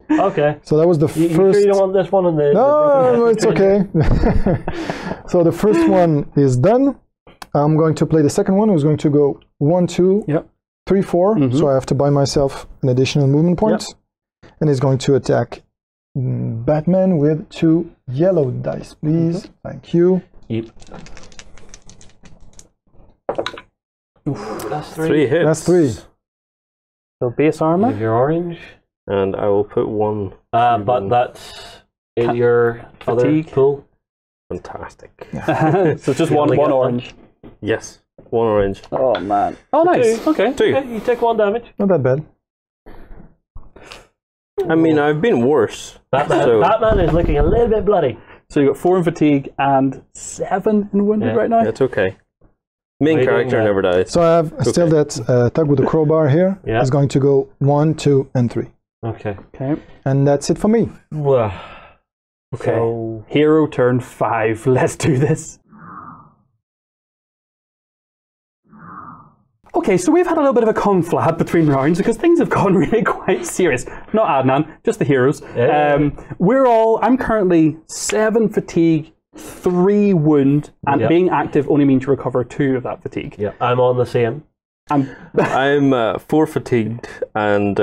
S4: Okay.
S3: So that was the first.
S4: You sure you don't want this one on the...
S3: No, it's okay. So the first one is done. I'm going to play the second one. Who's going to go 1, 2, 3, 4. So I have to buy myself an additional movement point. And he's going to attack Batman with 2 yellow dice, please. Thank you.
S4: Yep. That's 3.
S5: 3 hits.
S3: That's 3.
S2: So base armor.
S4: Your orange.
S5: And I will put 1.
S4: But that's in your other pool.
S5: Fantastic.
S2: So just one orange.
S5: Yes, one orange.
S2: Oh man. Oh nice. Okay.
S5: Two.
S4: Okay, you take 1 damage.
S3: Not that bad.
S5: I mean, I've been worse.
S4: Batman is looking a little bit bloody.
S2: So you got 4 in fatigue and 7 in wounded right now.
S5: That's okay. Main character never dies.
S3: So I have still that tug with the crowbar here.
S4: Yeah.
S3: It's going to go 1, 2, and 3.
S4: Okay.
S2: Okay.
S3: And that's it for me.
S2: Okay.
S4: So,
S2: Hero turn 5. Let's do this. Okay, so we've had a little bit of a conflab between rounds because things have gone really quite serious. Not Adnane, just the heroes.
S4: Yeah.
S2: I'm currently 7 fatigue, 3 wound, and being active only means you recover 2 of that fatigue.
S4: yeah, I'm on the same.
S5: I'm 4 fatigued and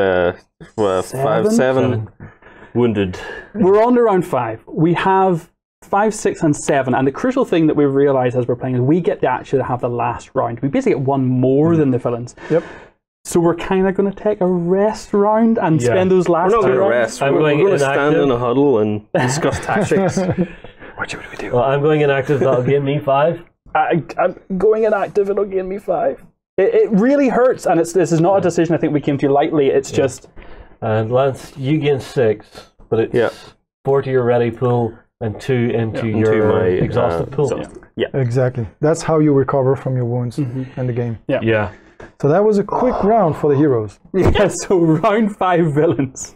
S5: 7 wounded.
S2: We're on to round 5. We have 5, 6, and 7, and the crucial thing that we've realised as we're playing is we get to actually have the last round. We basically get one more than the villains.
S3: Yep.
S2: So we're kind of going to take a rest round and spend those last 2 rounds.
S5: We're not going to rest. We're going to stand in a huddle and discuss tactics. What should we do?
S4: Well, I'm going inactive. That'll gain me 5.
S2: I'm going inactive. It'll gain me 5. It really hurts, and this is not a decision I think we came to lightly. It's just.
S4: And Lance, you gain 6, but it's 4 to your ready pool and 2 into your exhausted pool.
S5: Yeah,
S3: exactly. That's how you recover from your wounds in the game.
S4: Yeah.
S3: So that was a quick round for the heroes.
S2: Yeah. So round 5 villains.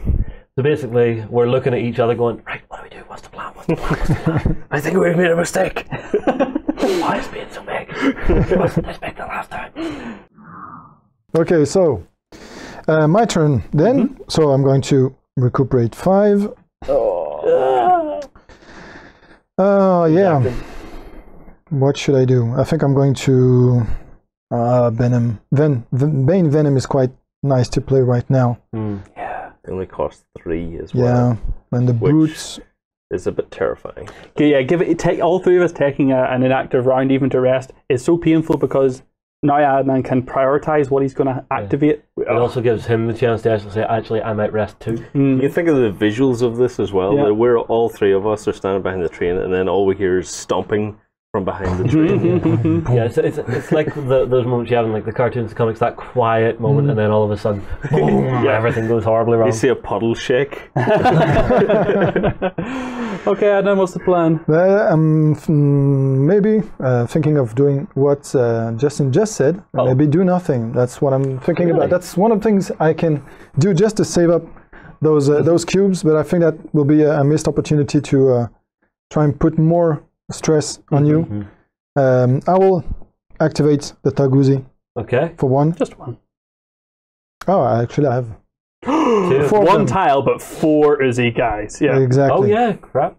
S4: So basically, we're looking at each other going, right, what do we do? What's the plan? What's the plan? What's the plan? I think we've made a mistake. Why is it being so big? It wasn't this big the last time.
S3: Okay, so my turn then. So I'm going to recuperate 5. Yeah. What should I do? I think I'm going to Venom. Bane Venom is quite nice to play right now.
S5: Yeah. It only costs 3 as well.
S3: Yeah, and the boots
S5: is a bit terrifying.
S2: Okay, yeah, take all 3 of us taking an inactive round even to rest is so painful because now Adnane can prioritize what he's going to activate.
S4: It also gives him the chance to actually say, actually, I might rest too.
S5: You think of the visuals of this as well. That we're all 3 of us are standing behind the train, and then all we hear is stomping from behind the train.
S4: It's like those moments you have in like the cartoons, the comics, that quiet moment, and then all of a sudden, boom, everything goes horribly wrong.
S5: You see a puddle shake.
S2: Okay, Adnane, what's the plan?
S3: Maybe thinking of doing what Justin just said. Maybe do nothing. That's what I'm thinking about. That's one of the things I can do just to save up those cubes. But I think that will be a missed opportunity to try and put more stress on you. I will activate the Taguzi.
S4: Okay.
S3: For 1.
S2: Just 1.
S3: Oh, actually I have
S2: 2. 1 tile, but 4 Uzi guys. Yeah.
S3: Exactly.
S4: Oh yeah, crap.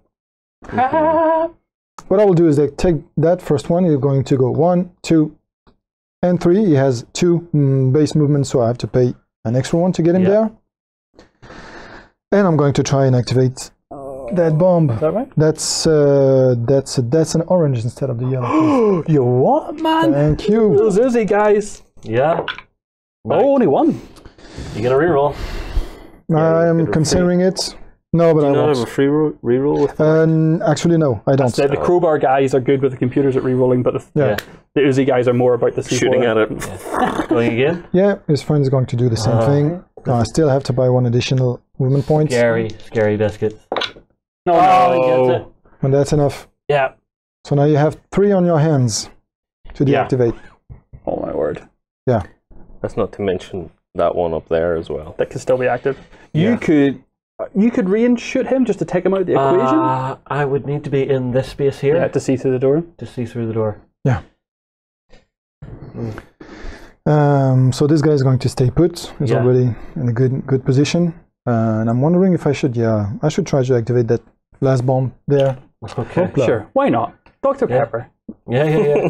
S3: What I will do is take that first one. You're going to go 1, 2, and 3. He has 2 base movements, so I have to pay an extra 1 to get him there. And I'm going to try and activate that bomb.
S2: Is that right?
S3: That's an orange instead of the yellow.
S2: You what, man?
S3: Thank you.
S2: Those Uzi guys.
S4: Yeah.
S2: Oh, only 1.
S4: You get a reroll.
S3: I am considering it. No, but I
S5: don't
S3: won't.
S5: have a free reroll with that?
S3: Actually, no, I don't.
S2: The crowbar guys are good with the computers at rerolling, but the Uzi guys are more about the C4.
S5: Shooting at it.
S4: Going again?
S3: Yeah, his friend is going to do the same thing. I still have to buy 1 additional movement point.
S4: Scary biscuit.
S2: No,
S4: he gets it.
S3: And that's enough.
S2: Yeah.
S3: So now you have 3 on your hands to deactivate.
S2: Oh my word.
S3: Yeah.
S5: That's not to mention that one up there as well.
S2: That could still be active. You could re-shoot him just to take him out of the equation.
S4: I would need to be in this space here.
S2: Yeah, to see through the door.
S4: To see through the door.
S3: Yeah. So this guy is going to stay put. He's already in a good position. And I'm wondering if I should try to activate that last bomb there.
S4: Okay.
S2: Sure. Why not? Dr. Pepper.
S4: Yeah.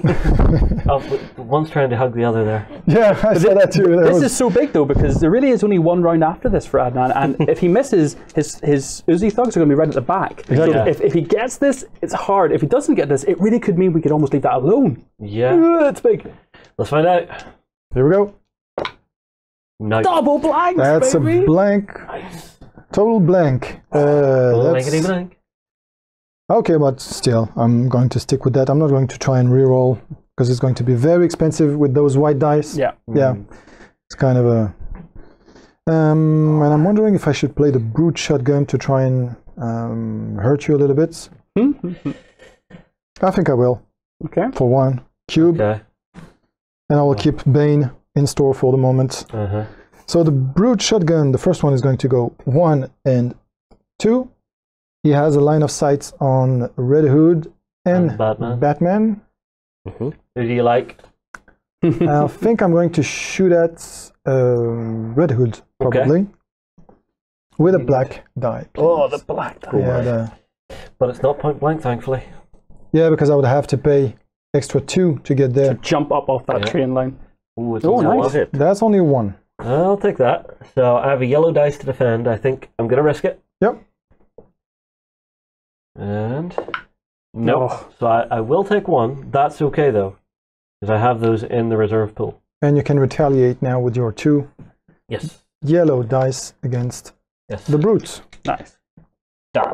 S4: One's trying to hug the other there.
S3: Yeah, I saw that too.
S2: This is so big though because there really is only 1 round after this for Adnane, and if he misses, his Uzi thugs are going to be right at the back.
S3: Exactly.
S2: So if he gets this, it's hard. If he doesn't get this, it really could mean we could almost leave that alone.
S4: Yeah.
S2: It's big.
S4: Let's find out.
S3: Here we go.
S4: Nice.
S2: Double blanks,
S3: That's
S2: baby.
S3: a blank.
S4: Nice.
S3: Total blank.
S4: Blankety blank.
S3: Okay, but still, I'm going to stick with that. I'm not going to try and reroll because it's going to be very expensive with those white dice.
S2: Yeah.
S3: Yeah. It's kind of a... and I'm wondering if I should play the brute shotgun to try and hurt you a little bit. I think I will.
S2: Okay.
S3: For 1 cube.
S4: Okay.
S3: And I will keep Bane in store for the moment. So the brute shotgun, the first one is going to go 1 and 2. He has a line of sight on Red Hood and Batman.
S4: Who do you like?
S3: I think I'm going to shoot at Red Hood, probably. With a black die. Please.
S2: Oh, the black die.
S3: Yeah,
S4: but it's not point blank, thankfully.
S3: Yeah, because I would have to pay extra 2 to get there.
S2: To jump up off that train line.
S4: Ooh, it's
S2: nice.
S3: That's only 1.
S4: I'll take that. So I have a yellow dice to defend. I think I'm going to risk it.
S3: Yep.
S4: And no. So I will take 1. That's okay, though, because I have those in the reserve pool.
S3: And you can retaliate now with your 2 yellow dice against the brutes.
S2: Nice.
S4: Die.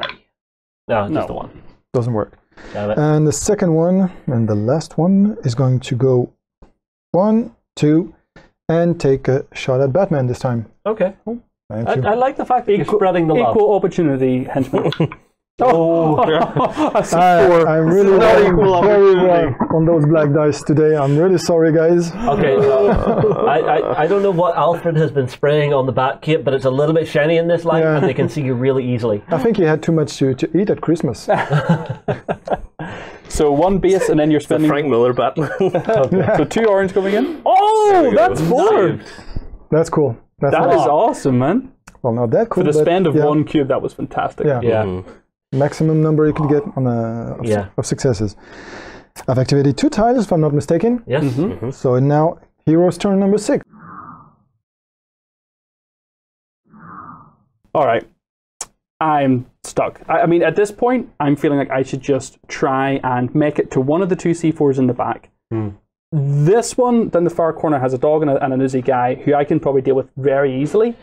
S4: No, just the 1.
S3: Doesn't work.
S4: Damn it.
S3: And the second one, and the last one, is going to go 1, 2, and take a shot at Batman this time.
S4: Okay.
S3: Thank you.
S4: I like the fact that you're spreading the love.
S2: Equal opportunity, henchman.
S3: I'm really rolling very well on those black dice today. I'm really sorry, guys.
S4: Okay, I don't know what Alfred has been spraying on the bat kit, but it's a little bit shiny in this line, and they can see you really easily.
S3: I think he had too much to eat at Christmas.
S2: So 1 base, and then you're spending...
S5: Frank Miller Batman.
S2: So 2 orange coming in. Oh, that's 4!
S3: That's cool.
S2: That is awesome, man.
S3: Well, not that cool.
S2: For the spend of 1 cube, that was fantastic.
S3: Yeah. Maximum number you can get on of successes. I've activated 2 tiles, if I'm not mistaken.
S4: Yes.
S3: So now, hero's turn number 6.
S2: All right. I'm stuck. I mean, at this point, I'm feeling like I should just try and make it to one of the 2 C4s in the back. This one, down the far corner, has a dog and an Uzi guy who I can probably deal with very easily.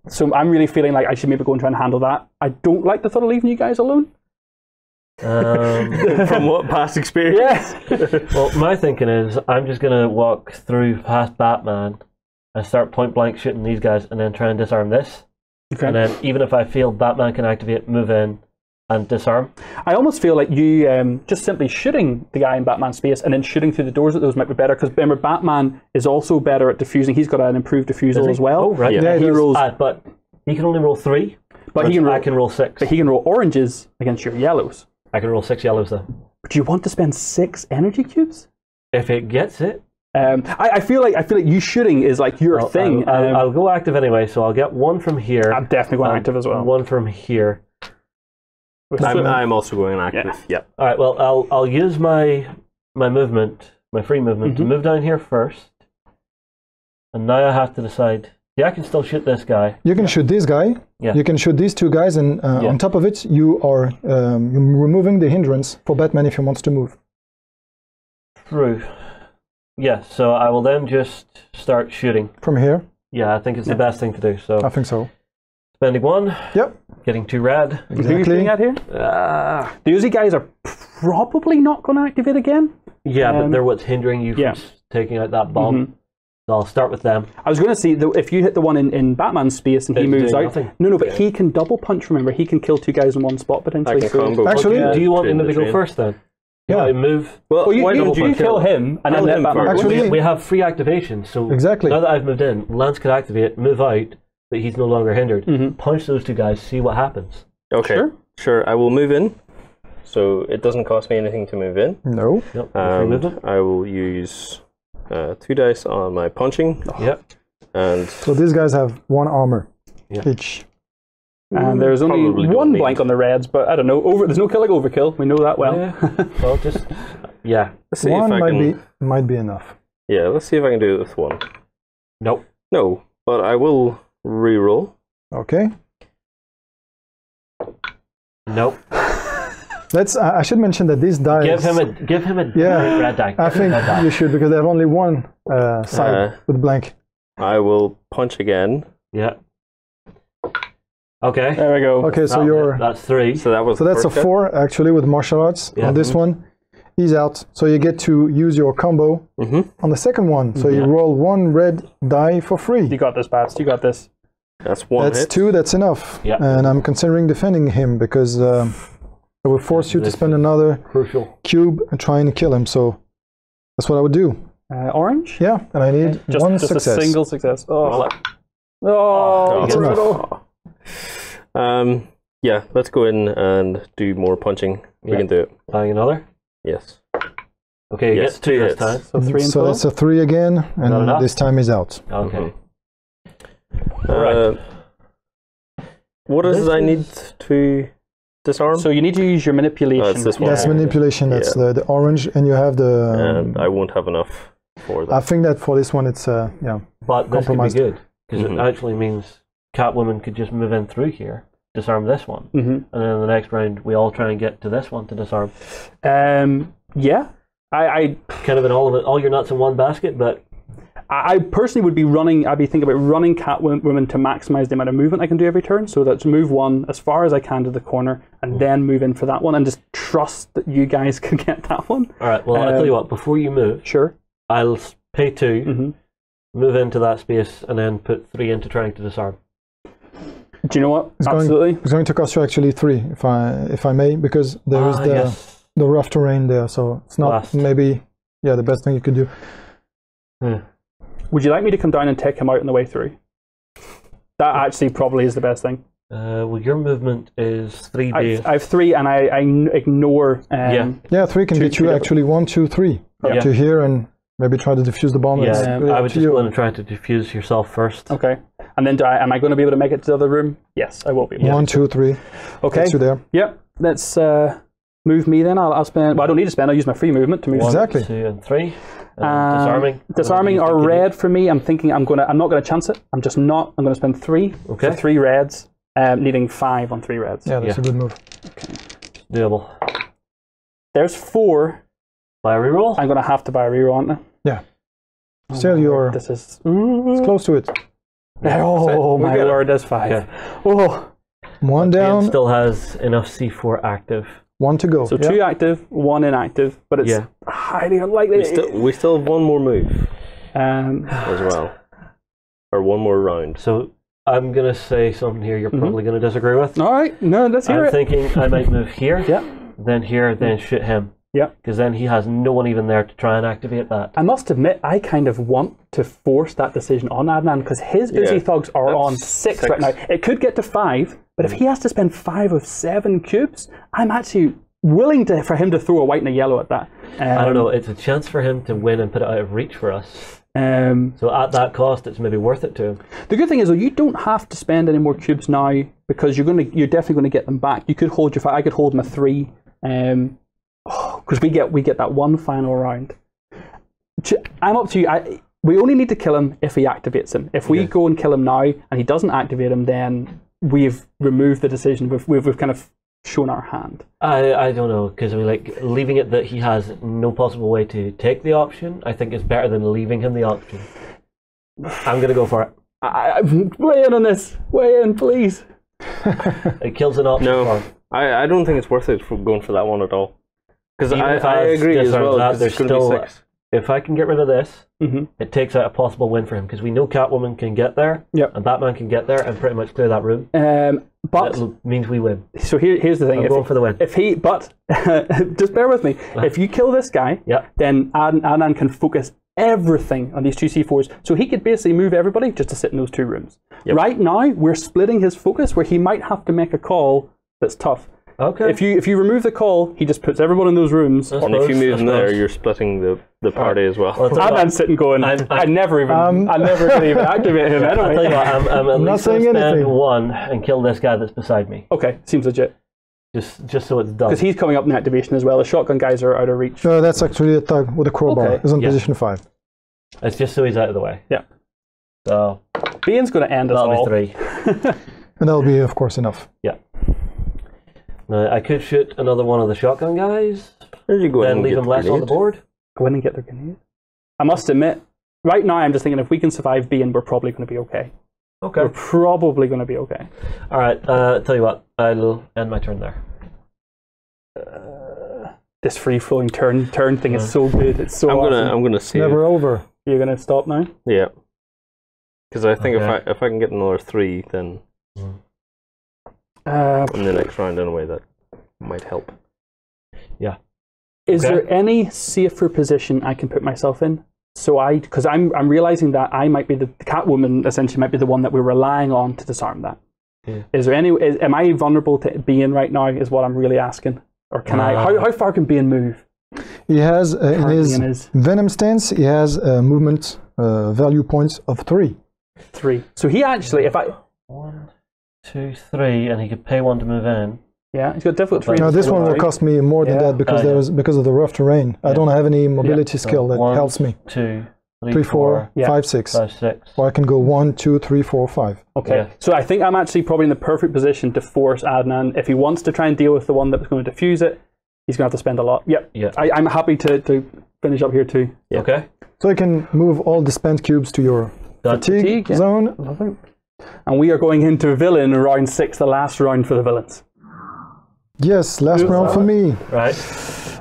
S2: So I'm really feeling like I should maybe go and try and handle that. I don't like the thought of leaving you guys alone.
S5: From what past experience?
S4: Well, my thinking is I'm just going to walk through past Batman and start point blank shooting these guys and then try and disarm this. Okay. And then even if I feel Batman can activate, move in and disarm.
S2: I almost feel like you just simply shooting the guy in Batman's space and then shooting through the doors at those might be better, because remember, Batman is also better at diffusing. He's got an improved diffusal as well.
S4: Oh, right.
S2: Yeah, he rolls...
S4: but he can only roll 3.
S2: But
S4: I can roll 6.
S2: But he can roll oranges against your yellows.
S4: I can roll 6 yellows, though.
S2: But do you want to spend 6 energy cubes?
S4: If it gets it.
S2: I feel like you shooting is like your thing.
S4: I'll go active anyway, so I'll get 1 from here.
S2: I'm definitely going active as well.
S4: 1 from here.
S5: I'm also going active. Yeah.
S4: All right. Well, I'll use my movement, my free movement, to move down here first, and now I have to decide. Yeah, I can still shoot this guy.
S3: You can shoot this guy.
S4: Yeah.
S3: You can shoot these 2 guys, and on top of it, you are removing the hindrance for Batman if he wants to move.
S4: True. Yeah. So I will then just start shooting
S3: from here.
S4: Yeah, I think it's the best thing to do. So
S3: I think so.
S4: Spending 1.
S3: Yep.
S4: Getting 2 red.
S2: Exactly. Who are you shooting at here? The Uzi guys are probably not going to activate again.
S4: Yeah, but they're what's hindering you from taking out that bomb. So I'll start with them.
S2: I was going to see, if you hit the one in Batman's space and he moves out... No, but he can double punch, remember. He can kill 2 guys in one spot, potentially.
S3: Actually,
S4: do you want him to go first, then? Yeah, move.
S2: Well, you kill him, and then let Batman...
S4: Actually, we have free activation, so now that I've moved in, Lance could activate, move out, but he's no longer hindered. Punch those 2 guys, see what happens.
S5: Okay, sure. I will move in, so it doesn't cost me anything to move in.
S3: No.
S4: Yep.
S5: I will use 2 dice on my punching.
S4: Yep.
S5: And
S3: so these guys have 1 armor each.
S2: And there's only 1 blank on the reds, but I don't know. There's no killing overkill. We know that well.
S4: Well, just
S5: Let's see
S3: 1
S5: if I can...
S3: might be enough.
S5: Yeah, let's see if I can do it with 1.
S4: Nope.
S5: No, but I will reroll.
S3: Okay.
S4: Nope.
S3: I should mention that these dice...
S4: Give him a red die.
S3: I think you should, because they have only 1 side with blank.
S5: I will punch again.
S4: Yeah. Okay.
S2: There we go.
S3: Okay, so
S4: that's 3.
S5: So
S3: that's a 4 actually with martial arts.
S4: Yeah.
S3: On this one, he's out. So you get to use your combo on the second one. So you roll 1 red die for free.
S2: You got this, Bats. You got this.
S5: That's 1
S3: That's
S5: hit.
S3: 2. That's enough.
S4: Yeah.
S3: And I'm considering defending him because it will force you to spend another
S4: crucial
S3: cube and trying to kill him. So that's what I would do.
S2: Orange?
S3: Yeah, and I need one success.
S2: Just a single success. Oh,
S3: that's
S2: brutal.
S3: enough.
S5: Yeah, let's go in and do more punching. We can do it.
S4: Buying another?
S5: Yes.
S4: Okay,
S5: yes,
S4: gets 2 this
S5: hits.
S4: time.
S2: So 3 in
S3: So
S2: total?
S3: that's a 3 again, and this time he's out.
S4: Okay.
S5: Right. What does I need to disarm?
S2: So you need to use your manipulation.
S5: That's this one.
S3: That's manipulation. That's the orange, and you have the.
S5: And I won't have enough for that.
S3: I think that for this one, it's yeah.
S4: But this could be
S3: compromised.
S4: good, because it actually means Catwoman could just move in through here, disarm this one, and then in the next round we all try and get to this one to disarm.
S2: Yeah. I
S4: kind of all your nuts in one basket, but
S2: I personally would be running. I'd be thinking about running Catwoman to maximize the amount of movement I can do every turn. So that's move 1 as far as I can to the corner, and then move in for that one, and just trust that you guys can get that one.
S4: All right. Well, I'll tell you what. Before you move,
S2: sure,
S4: I'll pay 2, move into that space, and then put 3 into trying to disarm.
S2: Do you know what?
S3: Absolutely. It's going to cost you actually 3, if I may, because there is the rough terrain there, so it's not maybe the best thing you could do.
S2: Would you like me to come down and take him out on the way through? That actually probably is the best thing.
S4: Well, your movement is 3 base.
S2: I have 3, and I ignore.
S3: 3 can get you actually 1, 2, 3 up to here, and maybe try to defuse the bomb.
S4: Yeah, I would just go in and try to defuse yourself first.
S2: Okay, and then am I going to be able to make it to the other room? Yes, I will be.
S3: 1, 2, 3.
S2: Okay.
S3: Gets you there.
S2: Yep. Let's move me then. I'll spend. Well, I don't need to spend. I'll use my free movement to move.
S4: 1, 2, and 3.
S2: Disarming are red for me. I'm thinking I'm not gonna chance it. I'm just not. I'm gonna spend 3 for 3 reds, needing 5 on 3 reds.
S3: Yeah, that's a good move.
S2: Okay.
S4: Doable.
S2: There's 4.
S4: Buy a reroll?
S2: I'm gonna have to buy a reroll, aren't I?
S3: Yeah. Still, you're.
S2: This is.
S3: It's close to it.
S2: Oh my lord, that's 5.
S4: Okay.
S2: Oh.
S3: 1 down.
S4: Still has enough C4 active.
S3: 1 to go.
S2: So 2 active, 1 inactive, but it's highly unlikely.
S5: We still have 1 more move
S2: as
S5: well, or 1 more round.
S4: So I'm gonna say something here. You're probably gonna disagree with.
S2: All right, no, let's hear it.
S4: I'm thinking I might move here, then here, then shoot him.
S2: Yeah,
S4: because then he has no one even there to try and activate that.
S2: I must admit, I kind of want to force that decision on Adnane because his busy thugs are on 6 right now. It could get to 5, but if he has to spend 5 of 7 cubes, I'm actually willing for him to throw a white and a yellow at that.
S4: I don't know. It's a chance for him to win and put it out of reach for us. So at that cost, it's maybe worth it to him.
S2: The good thing is, though, you don't have to spend any more cubes now because you're definitely going to get them back. You could hold your 5. I could hold my 3. Because we get that 1 final round. I'm up to you. We only need to kill him if he activates him. If we go and kill him now and he doesn't activate him, then we've removed the decision. We've kind of shown our hand.
S4: I don't know, because I mean, like, leaving it that he has no possible way to take the option, I think is better than leaving him the option. I'm gonna go for it.
S2: Weigh in on this. Weigh in, please.
S4: It kills an option.
S5: No, I don't think it's worth it for going for that one at all. Because I agree as well.
S4: There's still, if I can get rid of this, it takes out a possible win for him, because we know Catwoman can get there, and Batman can get there and pretty much clear that room.
S2: But
S4: that means we win.
S2: So here's the thing:
S4: I'm going for the win.
S2: But just bear with me. If you kill this guy, then Adnane can focus everything on these 2 C4s. So he could basically move everybody just to sit in those 2 rooms. Right now, we're splitting his focus where he might have to make a call that's tough.
S4: Okay.
S2: If you remove the call, he just puts everyone in those rooms.
S5: And if you move them there, you're splitting the party as well.
S2: I'm sitting going, I never even activate him anyway.
S4: I'll tell you what, I'm at
S3: not
S4: least
S3: saying
S4: going to spend
S3: anything.
S4: 1 and kill this guy that's beside me.
S2: Okay, seems legit.
S4: Just so it's done.
S2: Because he's coming up in activation as well. The shotgun guys are out of reach.
S3: No, that's actually a thug with a crowbar. He's on position 5.
S4: It's just so he's out of the way.
S2: Yeah.
S4: So
S2: Bane's going to end us all.
S4: That'll be 3.
S3: And that'll be, of course, enough.
S4: Yeah. Now, I could shoot another one of the shotgun guys.
S5: You go
S4: then leave him less on the board.
S2: Go in and get their grenade. I must admit, right now I'm just thinking if we can survive Bane, we're probably going to be okay.
S4: Okay.
S2: we're probably going to be okay.
S4: All right. Tell you what, I'll end my turn there.
S2: This free-flowing turn thing is so good. It's so awesome.
S5: I'm gonna save.
S3: Never over.
S2: You're going to stop now?
S5: Yeah. Because I think if I can get another 3, then in the next round in a way that might help.
S4: Yeah.
S2: Is there any safer position I can put myself in? So because I'm realizing that I might be the Catwoman. Essentially, might be the one that we're relying on to disarm that. Yeah. Is there am I vulnerable to being right now? Is what I'm really asking, or can I? How far can being move?
S3: He has in his Venom stance. He has movement value points of 3.
S2: 3. So he actually, if I
S4: 1, 2, 3, and he could pay 1 to move in.
S2: Yeah, he's got difficult 3.
S3: Now this one will cost me more than that because because of the rough terrain. I don't have any mobility skill that helps me.
S4: 2,
S3: 3, 4, 5, 6.
S4: 5, 6.
S3: Or I can go 1, 2, 3, 4, 5.
S2: Okay, so I think I'm actually probably in the perfect position to force Adnane. If he wants to try and deal with the one that's going to defuse it, he's going to have to spend a lot. Yep. Yeah. I'm happy to finish up here too.
S5: Yeah.
S4: Okay.
S3: So I can move all the spent cubes to your fatigue zone.
S2: Lovely. And we are going into villain round 6, the last round for the villains.
S3: Yes, last round for me.
S4: Right.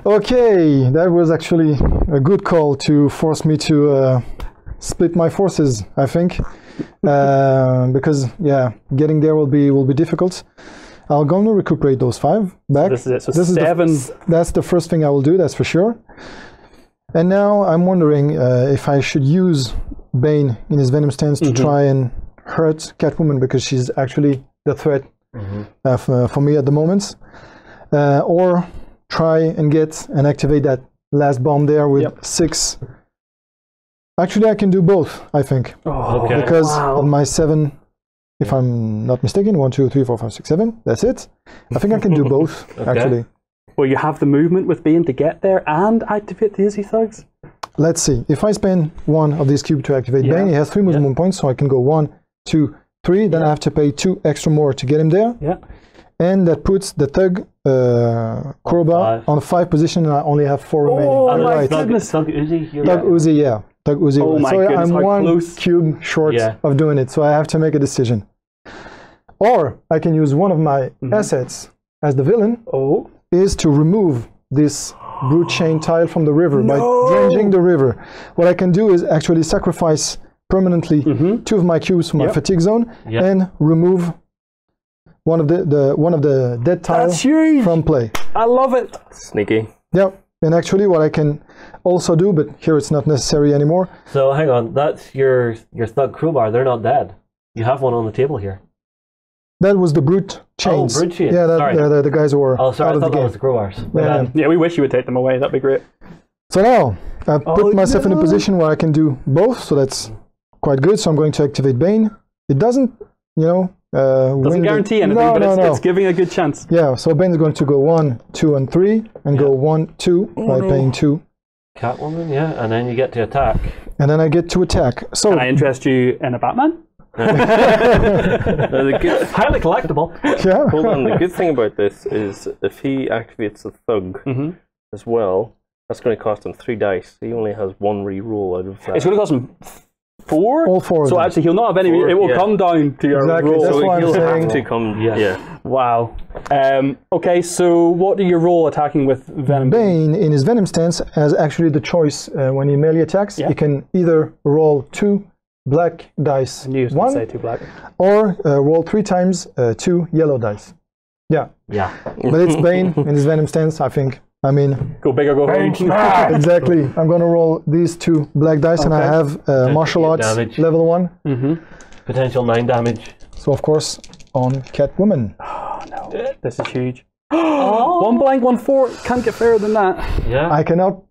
S3: Okay, that was actually a good call to force me to split my forces, I think. Because, getting there will be difficult. I'm going to recuperate those 5 back.
S2: So this is it. So 7.
S3: That's the first thing I will do, that's for sure. And now I'm wondering if I should use Bane in his Venom stance to try and hurt Catwoman, because she's actually the threat for me at the moment. Or try and get and activate that last bomb there with 6. Actually, I can do both, I think. Because of my 7, if I'm not mistaken, 1, 2, 3, 4, 5, 6, 7. That's it. I think I can do both, actually.
S2: Well, you have the movement with Bane to get there and activate the Easy Thugs.
S3: Let's see. If I spend 1 of these cubes to activate Bane, he has 3 movement points, so I can go 1, 2, 3. Then I have to pay 2 extra more to get him there.
S2: Yeah.
S3: And that puts the Thug crowbar on 5 position, and I only have 4 remaining.
S2: Oh my goodness.
S4: Thug Uzi?
S3: Thug Uzi, yeah. Thug Uzi.
S2: Oh my goodness,
S3: I'm 1 cube short of doing it, so I have to make a decision. Or I can use one of my assets as the villain, is to remove this brute chain tile from the river by dredging the river. What I can do is actually sacrifice permanently 2 of my cubes from my fatigue zone and remove one of the dead tiles from play.
S2: I love it.
S5: Sneaky.
S3: Yep. And actually what I can also do, but here it's not necessary anymore.
S4: So hang on, that's your Thug crowbar. They're not dead. You have one on the table here.
S3: That was the brute chains.
S4: Oh, brute chains.
S3: Yeah, the guys who were out of the game.
S4: I thought that was the crowbars.
S2: Yeah, we wish you would take them away. That'd be great.
S3: So now I put myself in a position where I can do both, so that's quite good. So I'm going to activate Bane. It doesn't,
S2: doesn't guarantee anything, but it's giving a good chance.
S3: Yeah, so Bane is going to go 1, 2, and 3, and go 1, 2 by paying 2.
S4: Catwoman, and then you get to attack.
S3: And then I get to attack. So
S2: can I interest you in a Batman?
S4: Highly collectible.
S3: Yeah.
S5: Hold on. The good thing about this is if he activates the Thug as well, that's going to cost him 3 dice. He only has 1 re-roll out of that.
S2: It's going to cost him 4?
S3: All 4.
S2: So actually, he'll not have any. It will come down to your roll.
S3: That's why
S5: he'll
S3: I'm
S5: have to come. Yeah.
S2: Wow. Okay, so what do you roll attacking with Venom?
S3: Bane, in his Venom stance, has actually the choice when he melee attacks. He can either roll 2 black dice, 1,
S2: say 2 black,
S3: or roll 3 times 2 yellow dice. Yeah. But it's Bane in his Venom stance, I think. I mean,
S2: go big or go home.
S3: Exactly. I'm going to roll these 2 black dice, and I have martial arts damage. Level 1.
S4: Potential 9 damage.
S3: So, of course, on Catwoman.
S2: Oh, no. This is huge. 1 blank, 1 4. Can't get fairer than that.
S4: Yeah.
S3: I cannot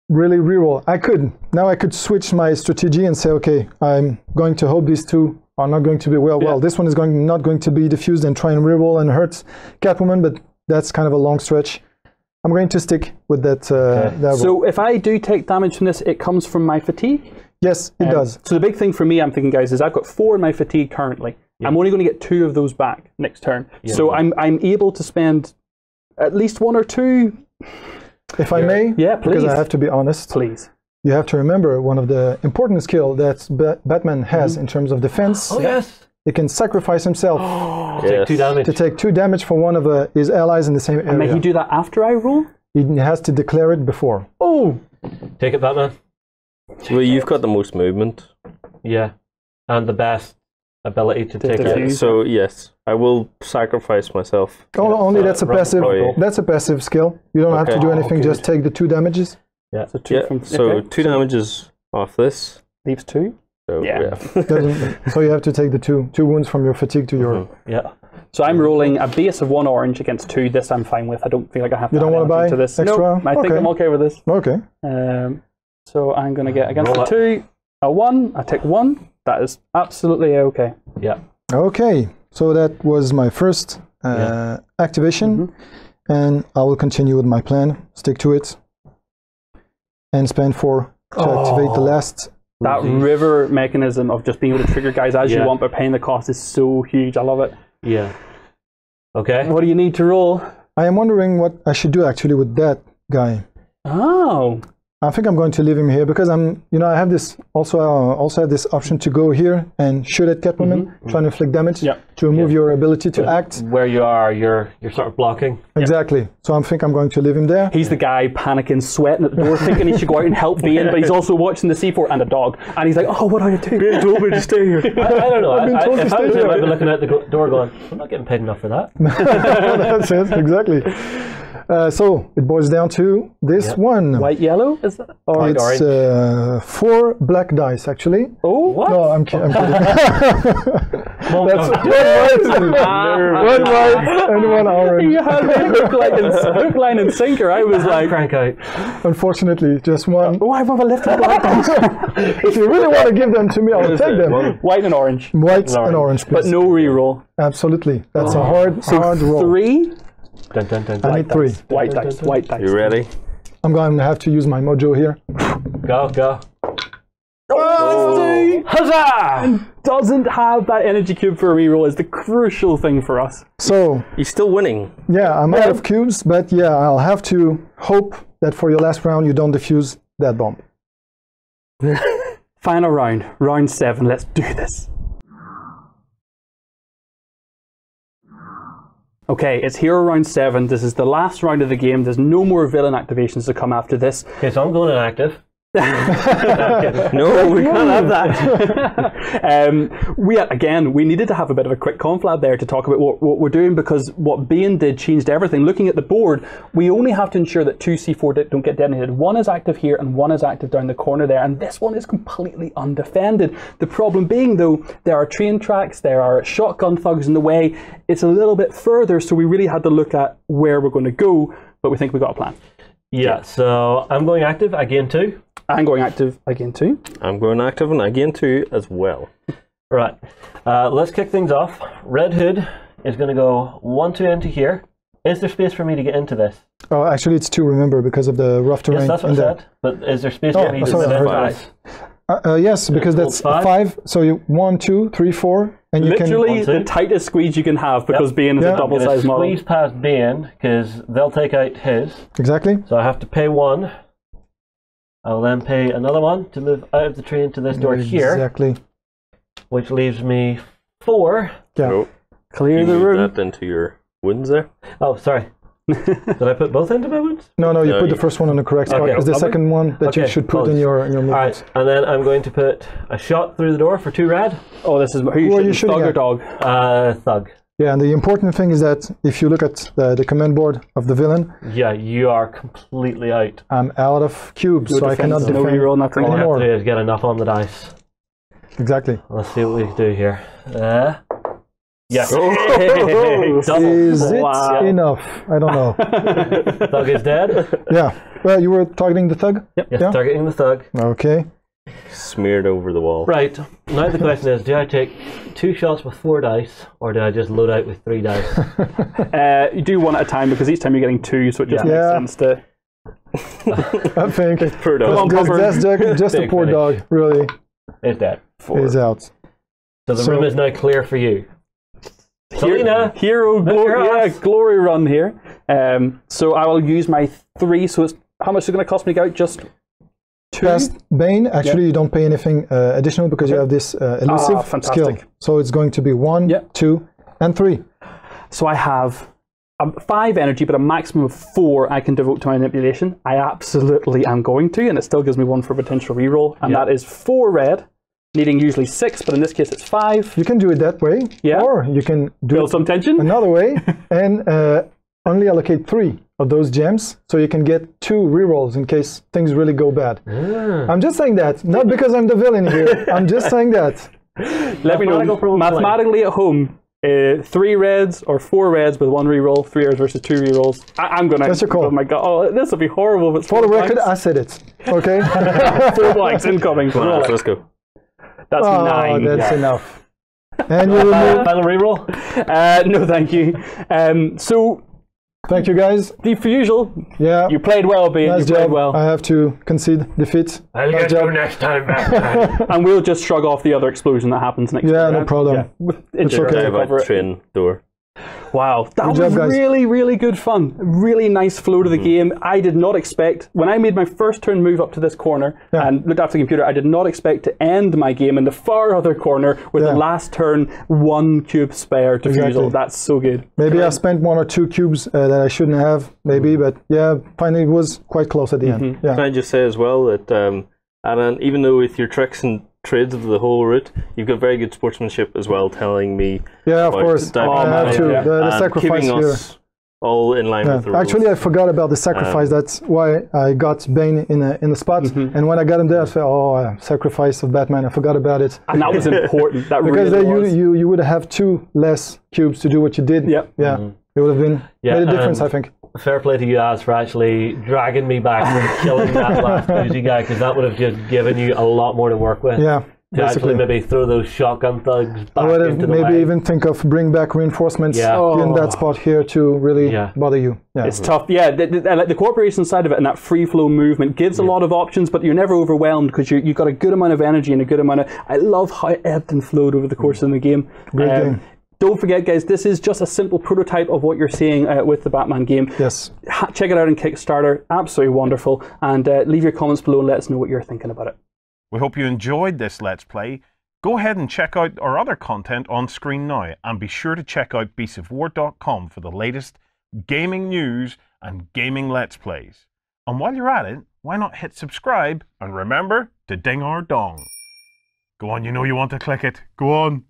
S3: really reroll. I could. Now I could switch my strategy and say, okay, I'm going to hope these 2 are not going to be well. This one is not going to be diffused and try and reroll and hurt Catwoman, but that's kind of a long stretch. I'm going to stick with that. So
S2: if I do take damage from this, it comes from my fatigue?
S3: Yes, it does.
S2: So the big thing for me, I'm thinking, guys, is I've got 4 in my fatigue currently. I'm only going to get 2 of those back next turn. So I'm able to spend at least 1 or 2.
S3: If I may,
S2: please.
S3: Because I have to be honest.
S2: Please.
S3: You have to remember one of the important skills that Batman has in terms of defense he can sacrifice himself
S4: take 2 damage.
S3: to take 2 damage for one of his allies in the same area.
S2: And may he do that after I roll?
S3: He has to declare it before.
S2: Oh!
S4: Take it, Batman.
S5: Well, you've got the most movement.
S4: Yeah. And the best ability to take it.
S5: So, yes, I will sacrifice myself.
S3: Only that's a passive. That's a passive skill. You don't have to do anything, just take the 2 damages.
S4: Yeah.
S2: So 2 from...
S5: So 2 damages off this.
S2: Leaves 2?
S5: So,
S2: yeah.
S3: So you have to take the 2 wounds from your fatigue to your...
S4: Yeah.
S2: So I'm rolling a base of 1 orange against 2. This I'm fine with. I don't feel like I have to
S3: You don't want to buy
S2: to this.
S3: extra?
S2: No, I think I'm okay with this.
S3: Okay.
S2: So I'm going to get against the 2, a 1. I take 1. That is absolutely okay.
S4: Yeah.
S3: Okay. So that was my first activation. And I will continue with my plan. Stick to it. And spend 4 to activate the last...
S2: That river mechanism of just being able to trigger guys as you want but paying the cost is so huge. I love it.
S4: Yeah. Okay.
S2: What do you need to roll?
S3: I am wondering what I should do actually with that guy.
S2: Oh.
S3: I think I'm going to leave him here because I have this also have this option to go here and shoot at Catwoman, trying to inflict damage to remove your ability to act.
S4: Where you are, you're sort of blocking.
S3: Exactly. So I think I'm going to leave him there.
S2: He's the guy panicking, sweating at the door, thinking he should go out and help Bane, but he's also watching the C4 and a dog. And he's like, oh, what do I do? Bane told me to stay here.
S4: I don't know.
S3: I've been told to stay here.
S4: I've been looking out the door going, I'm not getting paid enough for that.
S3: That's it, exactly. So it boils down to this one.
S2: White, yellow? Is that? Or
S3: it's 4 black dice, actually.
S2: Oh, what?
S3: No, I'm kidding.
S2: That's
S3: one white and 1 orange.
S2: You had me hook, line, and sinker. I was like,
S4: crank out.
S3: Unfortunately, just 1.
S2: Why have I left black dice?
S3: If you really want to give them to me, I'll take them.
S2: White and orange.
S3: White and orange, please.
S2: But no reroll.
S3: Absolutely. That's a hard roll.
S2: 3?
S4: Dun, dun, dun,
S3: I need 3.
S2: White dice. White dice.
S5: You ready?
S3: I'm going to have to use my mojo here.
S4: Go.
S2: Oh,
S4: huzzah!
S2: And doesn't have that energy cube for a reroll is the crucial thing for us.
S3: So
S5: he's still winning.
S3: Yeah, I'm out of cubes, but yeah, I'll have to hope that for your last round you don't defuse that bomb.
S2: Final round, round 7. Let's do this. Okay, it's hero round 7. This is the last round of the game. There's no more villain activations to come after this.
S4: Okay, so I'm going inactive.
S2: No, we can't have that. We needed to have a bit of a quick conflab there to talk about what we're doing, because what Bane did changed everything. Looking at the board, we only have to ensure that 2 C4 don't get detonated. 1 is active here and 1 is active down the corner there, and this one is completely undefended. The problem being, though, there are train tracks, there are shotgun thugs in the way. It's a little bit further, so we really had to look at where we're going to go, but we think we got a plan.
S4: Yeah, so I'm going active. I gain 2.
S2: I'm going active again too.
S5: I'm going active and I gain 2 as well.
S4: Right. Let's kick things off. Red Hood is going to go 1, 2 into here. Is there space for me to get into this?
S3: Oh, actually it's 2, remember, because of the rough terrain.
S4: Yes, that's what I said. But is there space for me to get into this?
S3: Yes, because that's 5. So you 1, 2, 3, 4. And you
S2: literally the tightest squeeze you can have, because Bane is a double-sized model.
S4: Squeeze past Bane, because they'll take out his.
S3: Exactly.
S4: So I have to pay 1. I'll then pay another 1 to move out of the train to this door here.
S3: Exactly.
S4: Which leaves me 4.
S3: Yeah.
S5: So
S2: clear the room.
S5: That into your wounds there.
S4: Oh, sorry. Did I put both into my wounds?
S3: No, you put the first one on the correct spot. It's the second one that you should put in your movement.
S4: Alright, and then I'm going to put a shot through the door for 2 red.
S2: Oh, this is who are you shooting? Thug or dog?
S4: Thug.
S3: Yeah, and the important thing is that if you look at the command board of the villain,
S4: yeah, you are completely out.
S3: I'm out of cubes, so I cannot defend.
S2: No reroll, nothing.
S4: All I have to do is get enough on the dice.
S3: Exactly.
S4: Let's see what we can do here. Yes.
S3: Is it enough? I don't know.
S4: Thug is dead.
S3: Yeah. Well, you were targeting the thug?
S4: Yep. Yes, targeting the thug.
S3: Okay.
S5: Smeared over the wall.
S4: Right. Now the question is, do I take 2 shots with 4 dice, or do I just load out with 3 dice?
S2: You do 1 at a time, because each time you're getting 2, so it just makes sense to...
S3: I think it's
S5: poor dog.
S3: That's just a poor dog, really.
S4: It's dead.
S3: He's out.
S4: So the room is now clear for you.
S2: Hero glory run here. So I will use my 3. So it's how much is it going to cost me to go out? Just
S3: cast Bane. Actually, you don't pay anything additional because you have this elusive skill. So it's going to be 1, 2, and 3.
S2: So I have 5 energy, but a maximum of 4 I can devote to my manipulation. I absolutely am going to, and it still gives me 1 for potential reroll, and that is 4 red, needing usually 6, but in this case it's 5.
S3: You can do it that way, or you can
S2: build some tension
S3: another way, and only allocate 3 of those gems, so you can get 2 rerolls in case things really go bad. I'm just saying that, not because I'm the villain here. I'm just saying that.
S2: Let me know mathematically at home. 3 reds or 4 reds with 1 reroll, 3 reds versus 2 rerolls. I'm gonna.
S3: That's your call.
S2: Oh my god! Oh, this will be horrible. But
S3: for the record, I said it. Okay.
S2: 4 blanks incoming.
S5: Let's go.
S2: That's 9.
S3: That's enough. And you remove
S4: final reroll?
S2: No, thank you. So.
S3: Thank you, guys.
S2: For usual, you played well, Bean.
S3: Nice
S2: you played
S3: job.
S2: well.
S3: I have to concede defeat.
S4: I'll get you next time, Batman.
S2: And we'll just shrug off the other explosion that happens next.
S3: Yeah, no problem.
S2: It's okay.
S5: About train door.
S2: Wow, that was really, really good fun. Really nice flow to the game. I did not expect, when I made my first turn move up to this corner and looked after the computer, I did not expect to end my game in the far other corner with the last turn 1 cube spare to defuse. That's so good.
S3: Maybe I spent 1 or 2 cubes that I shouldn't have, maybe, but finally it was quite close at the end.
S5: Can I just say as well that, Adnane, even though with your tricks and trades of the whole route, you've got very good sportsmanship as well, telling me.
S3: Yeah, of course. I have to. The sacrifice here.
S5: All in line with the rules.
S3: Actually, I forgot about the sacrifice. That's why I got Bane in the spot. And when I got him there, I said, sacrifice of Batman. I forgot about it.
S2: And that was important. That
S3: because
S2: really was.
S3: You would have 2 less cubes to do what you did.
S2: Yep.
S3: Yeah. It would have been made a difference, I think.
S4: Fair play to you, Az, for actually dragging me back and killing that last boozy guy, because that would have just given you a lot more to work with.
S3: Yeah.
S4: To actually maybe throw those shotgun thugs back
S3: I would have
S4: into the
S3: maybe
S4: line.
S3: even think of bring back reinforcements in that spot here to really bother you. Yeah.
S2: It's tough. Yeah, the cooperation side of it and that free flow movement gives a lot of options, but you're never overwhelmed because you've got a good amount of energy and a good amount of. I love how it ebbed and flowed over the course of the game.
S3: Great game.
S2: Don't forget, guys, this is just a simple prototype of what you're seeing with the Batman game.
S3: Yes.
S2: Check it out on Kickstarter. Absolutely wonderful. And leave your comments below and let us know what you're thinking about it.
S1: We hope you enjoyed this Let's Play. Go ahead and check out our other content on screen now, and be sure to check out beastsofwar.com for the latest gaming news and gaming Let's Plays. And while you're at it, why not hit subscribe and remember to ding our dong. Go on, you know you want to click it. Go on.